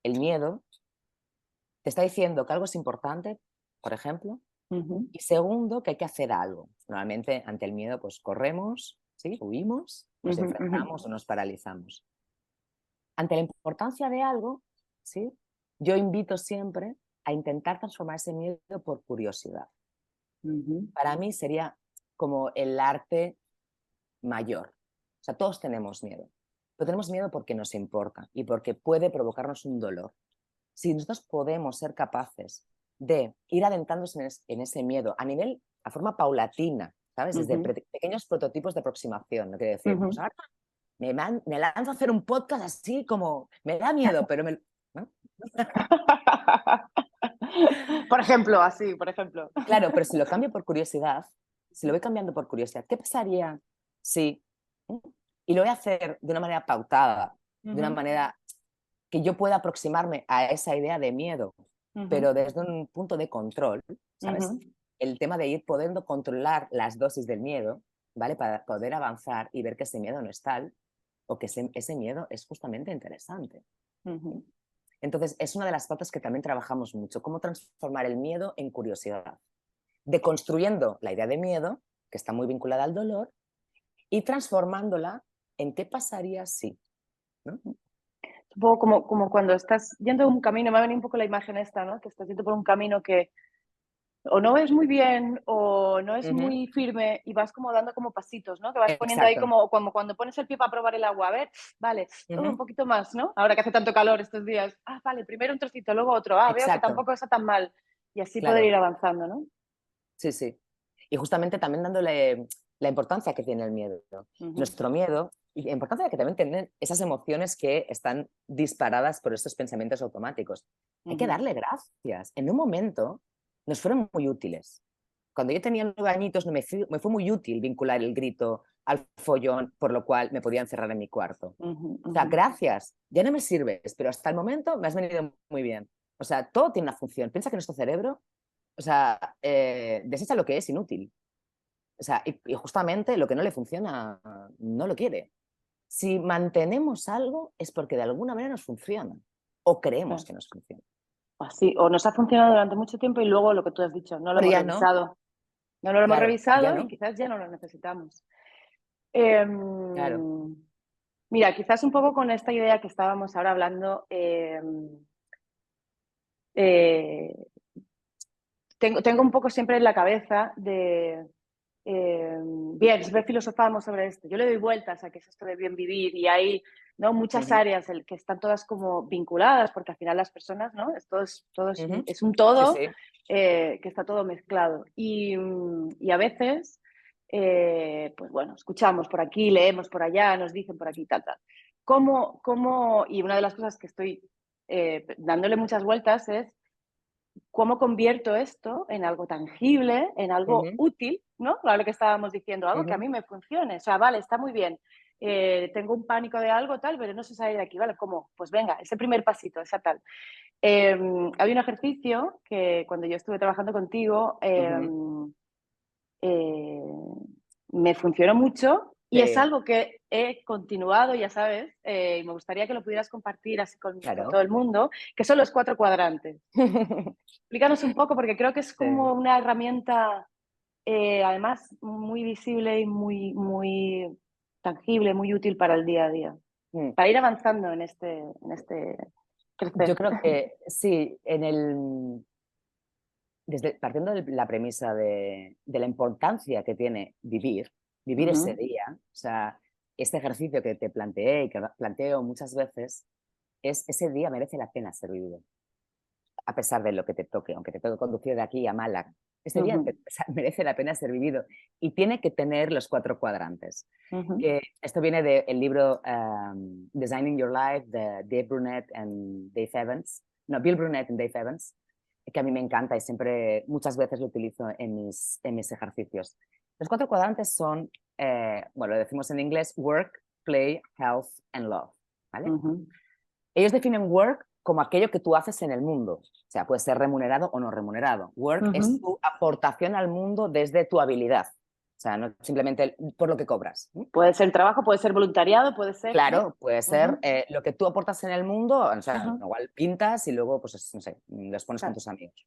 el miedo te está diciendo que algo es importante, por ejemplo, y segundo, que hay que hacer algo. Normalmente ante el miedo pues corremos, ¿sí? Huimos, nos enfrentamos o nos paralizamos. Ante la importancia de algo, ¿sí? Yo invito siempre a intentar transformar ese miedo por curiosidad. Para mí sería como el arte mayor. O sea, todos tenemos miedo, pero tenemos miedo porque nos importa y porque puede provocarnos un dolor. Si nosotros podemos ser capaces de ir adentrándose en ese miedo a forma paulatina, ¿sabes? Desde pequeños prototipos de aproximación, ¿no? Quiere decir, pues ahora me lanzo a hacer un podcast así como, me da miedo, pero ¿no? Por ejemplo, así, por ejemplo. Claro, pero si lo cambio por curiosidad, si lo voy cambiando por curiosidad, ¿qué pasaría si... Y lo voy a hacer de una manera pautada, de una manera que yo pueda aproximarme a esa idea de miedo, pero desde un punto de control, ¿sabes? El tema de ir pudiendo controlar las dosis del miedo, ¿vale? Para poder avanzar y ver que ese miedo no es tal o que ese miedo es justamente interesante. Entonces, es una de las patas que también trabajamos mucho, cómo transformar el miedo en curiosidad, deconstruyendo la idea de miedo, que está muy vinculada al dolor, y transformándola en qué pasaría si, ¿no? Un poco como cuando estás yendo un camino, me ha venido un poco la imagen esta, ¿no? Que estás yendo por un camino que o no es muy bien o no es muy firme y vas como dando como pasitos, ¿no? Que vas poniendo ahí Exacto. como cuando pones el pie para probar el agua. A ver, vale, un poquito más, ¿no? Ahora que hace tanto calor estos días. Ah, vale, primero un trocito, luego otro. Ah, veo que Exacto. tampoco está tan mal. Y así poder Claro. ir avanzando, ¿no? Sí, sí. Y justamente también dándole la importancia que tiene el miedo. Nuestro miedo y la importancia de que también tienen esas emociones que están disparadas por estos pensamientos automáticos. Hay que darle gracias. En un momento nos fueron muy útiles. Cuando yo tenía 9 añitos me fue muy útil vincular el grito al follón, por lo cual me podía encerrar en mi cuarto. O sea, gracias, ya no me sirves, pero hasta el momento me has venido muy bien. O sea, todo tiene una función. Piensa que nuestro cerebro, o sea, desecha lo que es inútil. O sea, y justamente lo que no le funciona, no lo quiere. Si mantenemos algo es porque de alguna manera nos funciona o creemos que nos funciona. Así, o nos ha funcionado durante mucho tiempo y luego lo que tú has dicho, no lo Pero hemos ya no, revisado. No lo hemos claro, ya revisado y no, quizás ya no lo necesitamos. claro. Mira, quizás un poco con esta idea que estábamos ahora hablando, tengo un poco siempre en la cabeza de, bien, siempre filosofamos sobre esto. Yo le doy vueltas a qué es esto de bien vivir y hay, ¿no? Muchas áreas que están todas como vinculadas, porque al final las personas, ¿no? Todo es un Sí, todo sí. que está todo mezclado. Y a veces, pues bueno, escuchamos por aquí, leemos por allá, nos dicen por aquí, tal, tal. Y una de las cosas que estoy dándole muchas vueltas es cómo convierto esto en algo tangible, en algo útil, ¿no? Claro, lo que estábamos diciendo, algo que a mí me funcione. O sea, vale, está muy bien. Tengo un pánico de algo, tal, pero no sé salir de aquí, ¿vale? ¿Cómo? Pues venga, ese primer pasito, esa tal. Había un ejercicio que cuando yo estuve trabajando contigo me funcionó mucho y es Sí, algo que he continuado, ya sabes, y me gustaría que lo pudieras compartir así con todo claro. el mundo, que son los 4 cuadrantes. Explícanos un poco, porque creo que es Sí. como una herramienta, además, muy visible y muy tangible, muy útil para el día a día, Mm. para ir avanzando en este Yo crecer. creo que sí, partiendo de la premisa de la importancia que tiene vivir ese día, o sea, este ejercicio que te planteé y que planteo muchas veces es ese día merece la pena ser vivido, a pesar de lo que te toque, aunque te toque conducir de aquí a Málaga. Este día Ujú, merece la pena ser vivido y tiene que tener los 4 cuadrantes. ujú, Que esto viene del libro Designing Your Life de Dave Brunette and Dave Evans. No, Bill Brunette and Dave Evans, que a mí me encanta y siempre, muchas veces lo utilizo en mis ejercicios. Los 4 cuadrantes son, bueno, lo decimos en inglés, work, play, health and love. ¿Vale? ujú, Ellos definen work como aquello que tú haces en el mundo. O sea, puede ser remunerado o no remunerado. Work es ujú. tu aportación al mundo desde tu habilidad. O sea, no simplemente por lo que cobras. Puede ser trabajo, puede ser voluntariado, puede ser, ¿no? Claro, puede ser Ujú, lo que tú aportas en el mundo, o sea, ujú, igual pintas y luego, pues, no sé, los pones con claro. tus amigos.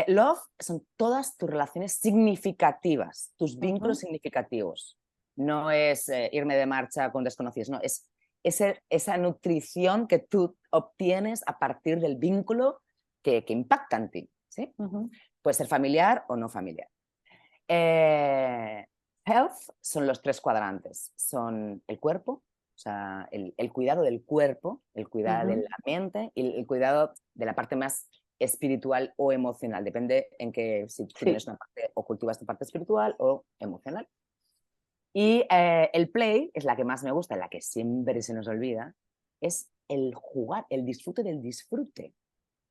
Love son todas tus relaciones significativas, tus vínculos Ujú, significativos. No es irme de marcha con desconocidos, no, es esa nutrición que tú obtienes a partir del vínculo que impacta en ti. ¿Sí? ujú, Puede ser familiar o no familiar. Eh, Health son los 3 cuadrantes. Son el cuerpo, o sea, el cuidado del cuerpo, el cuidado de ujú. la mente y el cuidado de la parte más espiritual o emocional. Depende en que si tú tienes Sí. una parte o cultivas tu parte espiritual o emocional. Y el play es la que más me gusta, la que siempre se nos olvida, es el jugar, el disfrute del disfrute.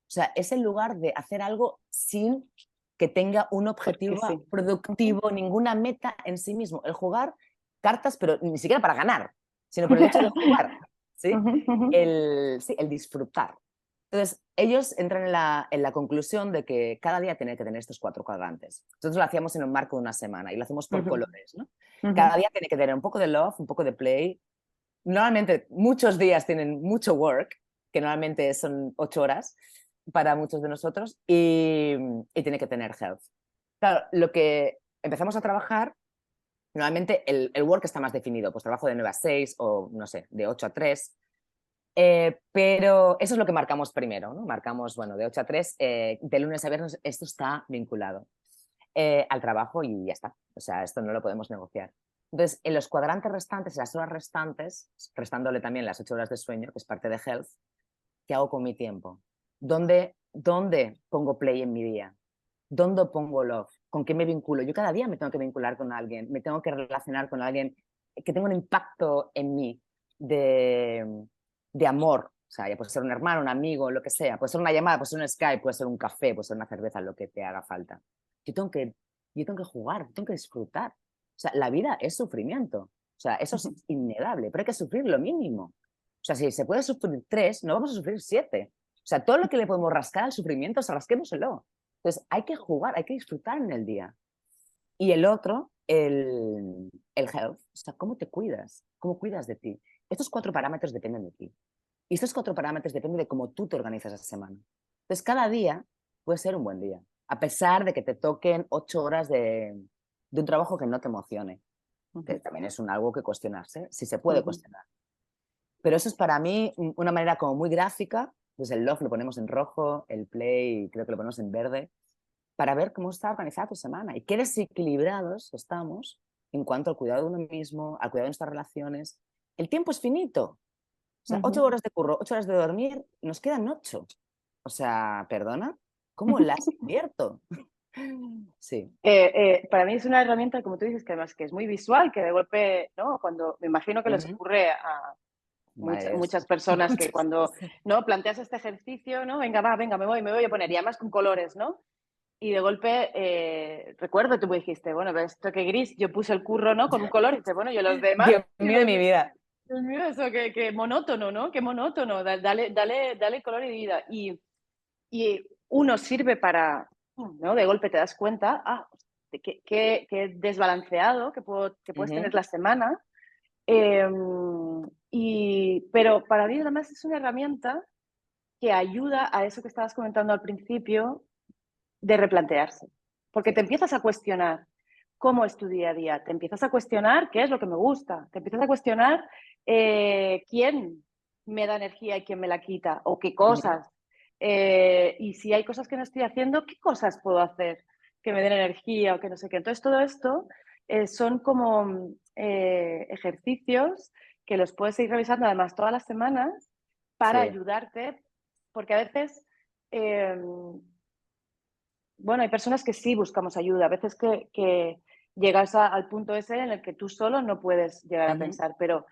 O sea, es el lugar de hacer algo sin que tenga un Porque objetivo sí. Ujú. productivo, ninguna meta en sí mismo. El jugar cartas, pero ni siquiera para ganar, sino por el hecho de jugar, ¿sí? Ujú, ujú, Sí, el disfrutar. Entonces, ellos entran en la conclusión de que cada día tiene que tener estos 4 cuadrantes. Nosotros lo hacíamos en un marco de una semana y lo hacemos por ujú, colores, ¿no? ujú, Cada día tiene que tener un poco de love, un poco de play. Normalmente muchos días tienen mucho work, que normalmente son 8 horas para muchos de nosotros, y tiene que tener health. Claro, lo que empezamos a trabajar, normalmente el work está más definido, pues trabajo de 9 a 6 o no sé, de 8 a 3, pero eso es lo que marcamos primero, ¿no? Marcamos, bueno, de 8 a 3, de lunes a viernes, esto está vinculado al trabajo y ya está. O sea, esto no lo podemos negociar. Entonces, en los cuadrantes restantes, en las horas restantes, restándole también las 8 horas de sueño, que es parte de health, ¿qué hago con mi tiempo? ¿Dónde pongo play en mi día? ¿Dónde pongo love? ¿Con qué me vinculo? Yo cada día me tengo que vincular con alguien, me tengo que relacionar con alguien que tenga un impacto en mí de, de amor. O sea, ya puede ser un hermano, un amigo, lo que sea. Puede ser una llamada, puede ser un Skype, puede ser un café, puede ser una cerveza, lo que te haga falta. Yo tengo que, yo tengo que jugar, tengo que disfrutar. O sea, la vida es sufrimiento. O sea, eso es ujú, innegable, pero hay que sufrir lo mínimo. O sea, si se puede sufrir 3, no vamos a sufrir 7. O sea, todo lo que le podemos rascar al sufrimiento, rasquémoselo. Entonces, hay que jugar, hay que disfrutar en el día. Y el otro, el health, o sea, cómo te cuidas, cómo cuidas de ti. Estos 4 parámetros dependen de ti. Y estos 4 parámetros dependen de cómo tú te organizas esa semana. Entonces, cada día puede ser un buen día, a pesar de que te toquen 8 horas de un trabajo que no te emocione, que ujú, también es algo que cuestionarse, si se puede ujú, cuestionar. Pero eso es para mí una manera como muy gráfica, pues el love lo ponemos en rojo, el play creo que lo ponemos en verde, para ver cómo está organizada tu semana y qué desequilibrados estamos en cuanto al cuidado de uno mismo, al cuidado de nuestras relaciones. El tiempo es finito. O sea, 8 ujú. horas de curro, 8 horas de dormir, nos quedan 8. O sea, perdona, ¿cómo las invierto? Sí, Para mí es una herramienta, como tú dices, que además que es muy visual, que de golpe, ¿no? Cuando me imagino que les ujú. ocurre a Madre Dios. muchas personas que cuando no planteas este ejercicio, ¿no? Venga, va, venga, me voy a poner, y además con colores, ¿no? Y de golpe recuerdo, tú me dijiste, bueno, pero esto que gris, yo puse el curro, ¿no? Con un color, y dices, bueno, yo los demás, Dios y mío de mi vida. Dios mío, eso, que monótono, ¿no? Qué monótono, dale color y vida. Y uno sirve para, ¿no? De golpe te das cuenta, de qué desbalanceado que puedes tener Ujú, la semana. Eh, pero para mí además es una herramienta que ayuda a eso que estabas comentando al principio de replantearse. Porque te sí. empiezas a cuestionar cómo es tu día a día, te empiezas a cuestionar qué es lo que me gusta, te empiezas a cuestionar quién me da energía y quién me la quita, o qué Ujú, cosas. Y si hay cosas que no estoy haciendo, ¿qué cosas puedo hacer que me den energía o que no sé qué? Entonces, todo esto son como ejercicios que los puedes ir revisando además todas las semanas para Sí, ayudarte, porque a veces, bueno, hay personas que sí buscamos ayuda, a veces que llegas al punto ese en el que tú solo no puedes llegar a ujú, pensar, pero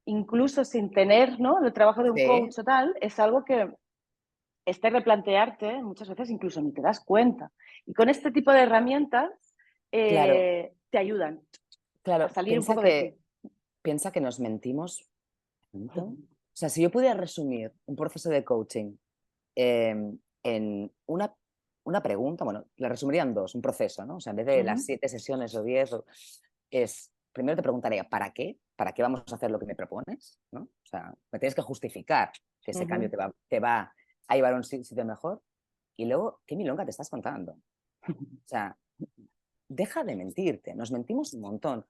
incluso sin tener, ¿no?, el trabajo de un sí, coach o tal, es algo que replantearte muchas veces incluso ni te das cuenta. Y con este tipo de herramientas claro, te ayudan a claro. salir un Piensa poco de ti. piensa que nos mentimos tanto. Ujú, O sea, si yo pudiera resumir un proceso de coaching en una pregunta, bueno, la resumiría en dos, un proceso, ¿no? O sea, en vez de las ujú, 7 sesiones o 10, es, primero te preguntaría, ¿para qué? ¿Para qué vamos a hacer lo que me propones? ¿No? O sea, me tienes que justificar que ese cambio ujú, te va a llevar a un sitio mejor. Y luego, ¿qué milonga te estás contando? O sea, deja de mentirte, nos mentimos un montón.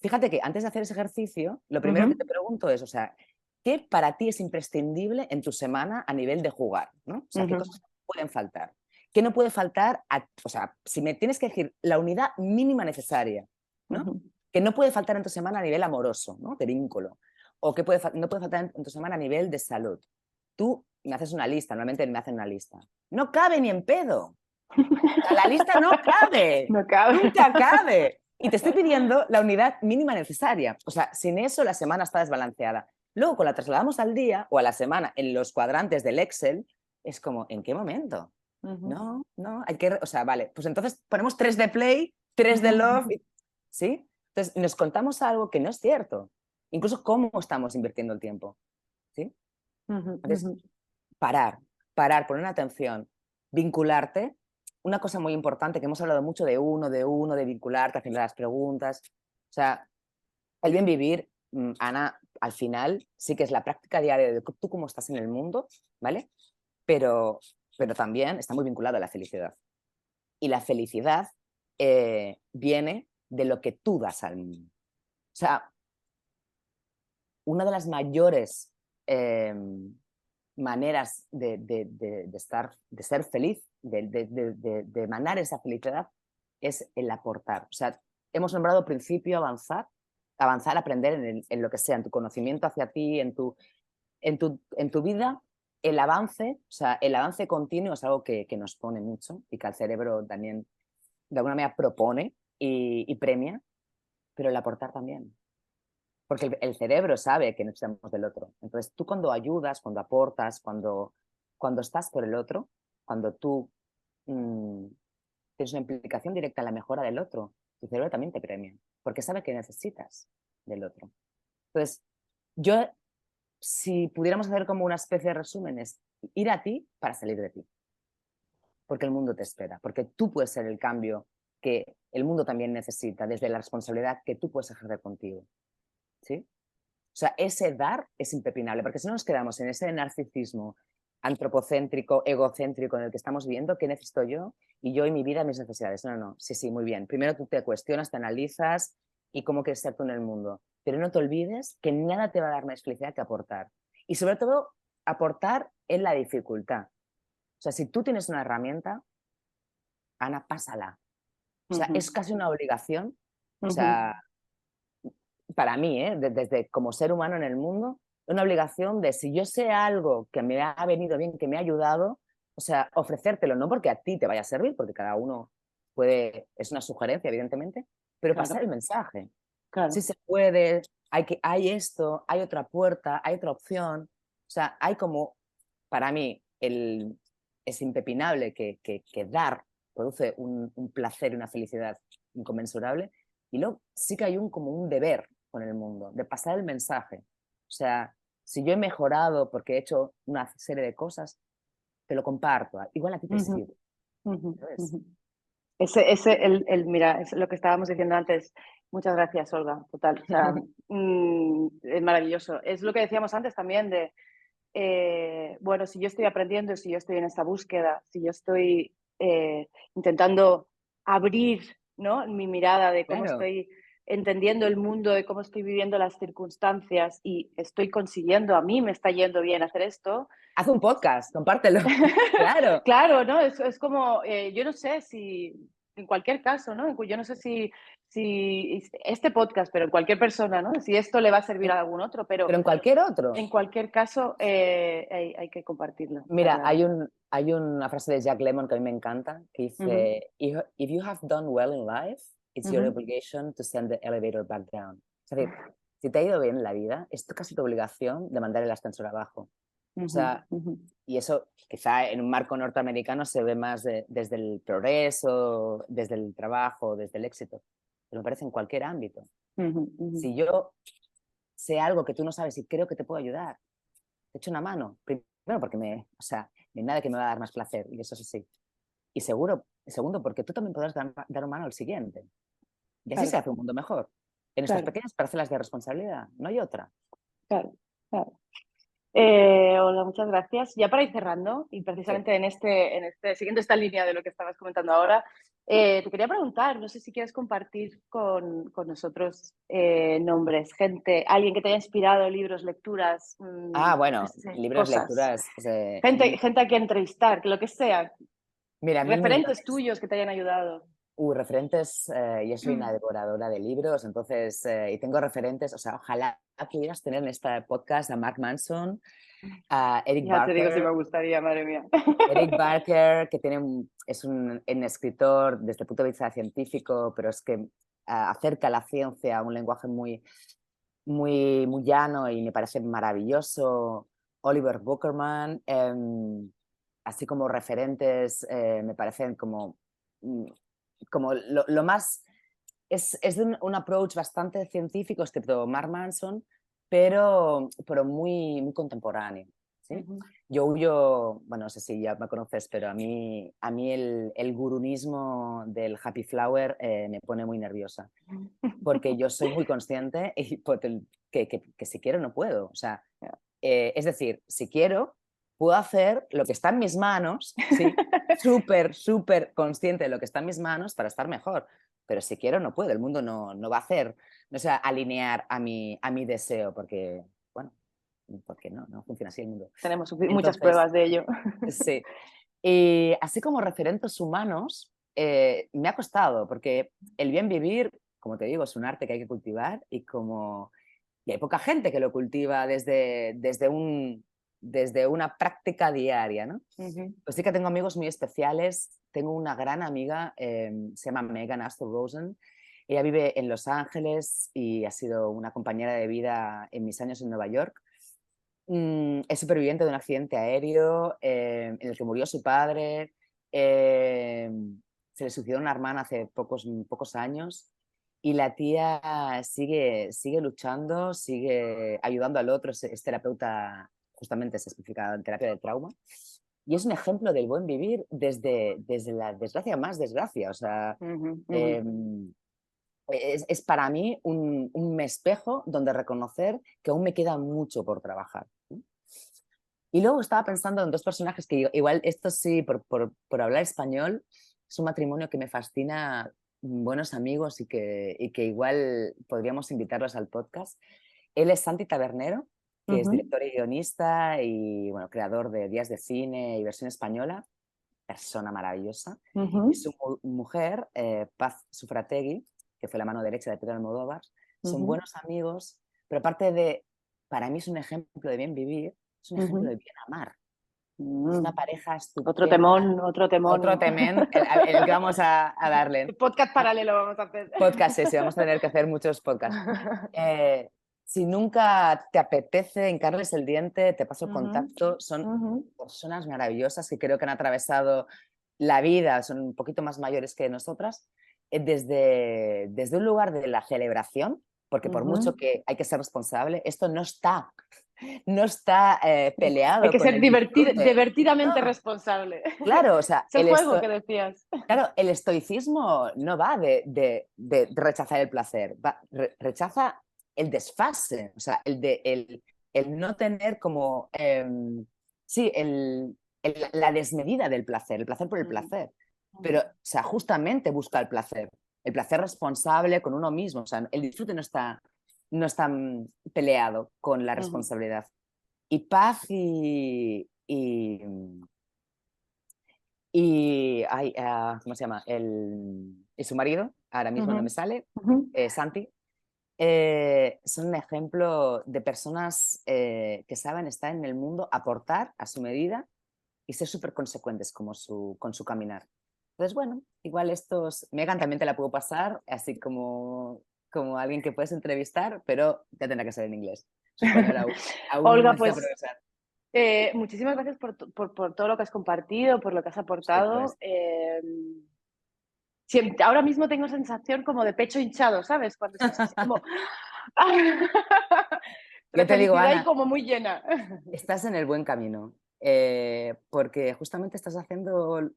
Fíjate que antes de hacer ese ejercicio, lo primero que te ujú, pregunto es, o sea, ¿qué para ti es imprescindible en tu semana a nivel de jugar? ¿No? O sea, ¿qué ujú, cosas no pueden faltar? ¿Qué no puede faltar? O sea, si me tienes que decir la unidad mínima necesaria, ¿no? ujú, Que no puede faltar en tu semana a nivel amoroso, ¿no? De vínculo. O que no puede faltar en tu semana a nivel de salud. Tú me haces una lista, normalmente me hacen una lista. No cabe ni en pedo. O sea, la lista no cabe, No cabe. nunca cabe. Y te estoy pidiendo la unidad mínima necesaria. O sea, sin eso la semana está desbalanceada. Luego, cuando la trasladamos al día o a la semana en los cuadrantes del Excel, es como, ¿en qué momento? Ujú, No, no, hay que, o sea, vale, pues entonces ponemos 3 de play, 3 de love, ¿sí? Entonces nos contamos algo que no es cierto. Incluso cómo estamos invirtiendo el tiempo, ¿sí? ujú, Entonces, ujú, parar, poner atención, vincularte. Una cosa muy importante que hemos hablado mucho de vincularte, haciendo las preguntas. O sea, el bien vivir, Ana, al final sí que es la práctica diaria de tú cómo estás en el mundo, ¿vale? Pero, pero también está muy vinculado a la felicidad. Y la felicidad viene de lo que tú das al mundo. O sea, una de las mayores maneras de ser feliz, de emanar esa felicidad, es el aportar. O sea, hemos nombrado principio avanzar, aprender en lo que sea, en tu conocimiento hacia ti, en tu vida. El avance, o sea, el avance continuo es algo que nos pone mucho y que al cerebro también de alguna manera propone y premia, pero el aportar también. Porque el cerebro sabe que necesitamos del otro. Entonces, tú cuando ayudas, cuando aportas, cuando estás por el otro, cuando tú mm, tienes una implicación directa en la mejora del otro, tu cerebro también te premia, porque sabe que necesitas del otro. Entonces, yo, si pudiéramos hacer como una especie de resumen, es ir a ti para salir de ti, porque el mundo te espera, porque tú puedes ser el cambio que el mundo también necesita, desde la responsabilidad que tú puedes ejercer contigo. ¿Sí? O sea, ese dar es impepinable, porque si no nos quedamos en ese narcisismo antropocéntrico, egocéntrico en el que estamos viviendo, ¿qué necesito yo? Y yo y mi vida, mis necesidades. No, no, sí, sí, muy bien. Primero tú te cuestionas, te analizas y cómo quieres ser tú en el mundo. Pero no te olvides que nada te va a dar más felicidad que aportar. Y sobre todo, aportar en la dificultad. O sea, si tú tienes una herramienta, Ana, pásala. O sea, es ujú, casi una obligación. O ujú. sea, para mí, desde como ser humano en el mundo, una obligación de si yo sé algo que me ha venido bien, que me ha ayudado, o sea, ofrecértelo, no porque a ti te vaya a servir, porque cada uno puede, es una sugerencia, evidentemente, pero pasar Claro, el mensaje. Si claro. se puede, hay esto, hay otra puerta, hay otra opción. O sea, hay como, para mí, es impepinable que dar produce un placer y una felicidad inconmensurable. Y luego sí que hay como un deber con el mundo, de pasar el mensaje. O sea, si yo he mejorado porque he hecho una serie de cosas, te lo comparto. Igual a ti te Ujú, sirve. ujú, ¿Sabes? ujú. Mira, es lo que estábamos diciendo antes. Muchas gracias, Olga, total. O sea, es maravilloso. Es lo que decíamos antes también de, bueno, si yo estoy aprendiendo, si yo estoy en esta búsqueda, si yo estoy intentando abrir, ¿no?, mi mirada de cómo Claro. estoy entendiendo el mundo, de cómo estoy viviendo las circunstancias y estoy consiguiendo, a mí me está yendo bien hacer esto. Haz un podcast, compártelo. Claro. Claro, ¿no? Es como, yo no sé si. en cualquier caso, ¿no? Yo no sé si este podcast, pero en cualquier persona, ¿no? Si esto le va a servir a algún otro, pero Pero en cualquier otro. en cualquier caso hay que compartirlo, está Mira, claro. hay una frase de Jack Lemmon que a mí me encanta, que Ujú, dice, if you have done well in life, it's your ujú, obligation to send the elevator back down. Es decir, si te ha ido bien en la vida, es casi tu obligación de mandar el ascensor abajo. O ujú, sea, ujú. y eso quizá en un marco norteamericano se ve más desde el progreso, desde el trabajo, desde el éxito, pero me parece en cualquier ámbito. Ujú, ujú. Si yo sé algo que tú no sabes y creo que te puedo ayudar, te echo una mano. Primero porque o sea, no hay nada que me va a dar más placer, y eso es así. Y segundo, porque tú también podrás dar una mano al siguiente. Y así Claro, se hace un mundo mejor. En nuestras claro, pequeñas parcelas de responsabilidad, no hay otra. claro, claro. Hola, muchas gracias. Ya para ir cerrando, y Sí. precisamente siguiendo esta línea de lo que estabas comentando ahora, te quería preguntar, no sé si quieres compartir con nosotros nombres, gente, alguien que te haya inspirado, libros, lecturas, no Bueno, sé, libros, cosas. lecturas. Gente a quien entrevistar, que lo que sea, Mira, mil referentes millones. tuyos que te hayan ayudado. Referentes, yo soy una devoradora de libros, entonces, y tengo referentes, o sea, ojalá pudieras tener en este podcast a Mark Manson, a Ya te digo si me gustaría, madre mía. Eric Barker, que es un escritor desde el punto de vista científico, pero es que acerca la ciencia a un lenguaje muy llano y me parece maravilloso. Oliver Buckerman, así como referentes, me parecen mm, como lo más... Es de un approach bastante científico, excepto Mark Manson, pero muy contemporáneo. ¿Sí? Ujú. Yo huyo, bueno, no sé si ya me conoces, pero a mí el gurunismo del happy flower me pone muy nerviosa, porque yo soy muy consciente y que si quiero no puedo. O sea, es decir, si quiero, puedo hacer lo que está en mis manos, ¿sí? Súper consciente de lo que está en mis manos para estar mejor. Pero si quiero, no puedo. El mundo no va a hacer, no se va a alinear a mi deseo, porque, bueno, porque no funciona así el mundo. Tenemos muchas Entonces, pruebas de ello. sí. Y así como referentes humanos, me ha costado, porque el bien vivir, como te digo, es un arte que hay que cultivar y hay poca gente que lo cultiva desde una práctica diaria, ¿no? Ujú. Pues sí que tengo amigos muy especiales. Tengo una gran amiga, se llama Megan Astor Rosen. Ella vive en Los Ángeles y ha sido una compañera de vida en mis años en Nueva York. Es superviviente de un accidente aéreo en el que murió su padre. eh, Se le suicidó una hermana hace pocos años y la tía sigue luchando, sigue ayudando al otro. Es terapeuta, justamente se especifica en terapia de trauma. Y es un ejemplo del buen vivir desde la desgracia más desgracia. O sea, Ujú, ujú. em, es para mí un espejo donde reconocer que aún me queda mucho por trabajar, ¿no? Y luego estaba pensando en dos personajes que igual, esto sí, por hablar español, es un matrimonio que me fascina, buenos amigos y que igual podríamos invitarlos al podcast. Él es Santi Tabernero, que es Ujú, director y guionista y bueno, creador de Días de Cine y versión española, persona maravillosa. Y ujú, su mujer, Paz Sufrategui, que fue la mano derecha de Pedro Almodóvar, son ujú, buenos amigos, pero aparte de, para mí es un ejemplo de bien vivir, es un ejemplo ujú. de bien amar. Es una Mm. pareja Otro estupenda, temón, otro otro temón. temén, el que vamos a darle. Podcast Ah, paralelo vamos a hacer. podcast ese, vamos a tener que hacer muchos podcasts. Si nunca te apetece hincarles el diente, te paso el Ujú, contacto. Son ujú, personas maravillosas que creo que han atravesado la vida, son un poquito más mayores que nosotras, desde un lugar de la celebración, porque por mucho ujú. que hay que ser responsable, esto no está Hay peleado que con ser el disfrute. divertidamente No, responsable. claro, o sea, Es el juego que decías. claro, el estoicismo no va de rechazar el placer, rechaza el desfase, o sea, el no tener como, sí, la desmedida del placer, el placer por el Ujú, placer, pero, ujú, o sea, justamente busca el placer responsable con uno mismo, o sea, el disfrute no está peleado con la ujú, responsabilidad. Y paz Y, ¿cómo se llama? Y su marido, ahora mismo no me sale, Santi, son un ejemplo de personas que saben estar en el mundo, aportar a su medida y ser súper consecuentes con su caminar. Entonces, bueno, igual Megan también te la puedo pasar, así como alguien que puedes entrevistar, pero ya tendrá que ser en inglés. Aún Olga, necesita pues progresar. muchísimas gracias por todo lo que has compartido, por lo que has aportado. Ahora mismo tengo sensación como de pecho hinchado, ¿sabes? Cuando estás así como... Yo de te digo, felicidad y Ana, como muy llena. estás en el buen camino, porque justamente estás haciendo,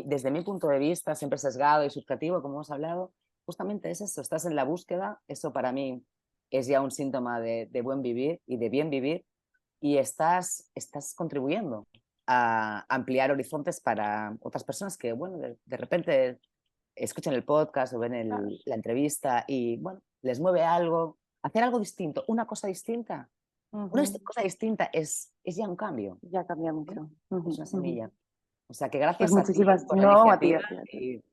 desde mi punto de vista, siempre sesgado y subjetivo, como hemos hablado, justamente es eso, estás en la búsqueda, eso para mí es ya un síntoma de buen vivir y de bien vivir, y estás contribuyendo a ampliar horizontes para otras personas que, bueno, de repente escuchan el podcast o ven la entrevista y, bueno, les mueve algo, hacer algo distinto, una cosa distinta. Una cosa distinta es ya un cambio, Ya cambia ¿no? mucho. Es una semilla. O sea que Pues gracias a ti muchísimas, por la no, a ti, iniciativa a ti, a ti.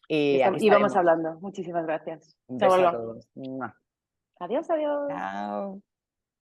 y aquí Y vamos estaremos. hablando. Muchísimas gracias. Un Chao, beso a Olga. todos. ¡Mua! Adiós, adiós. Chao.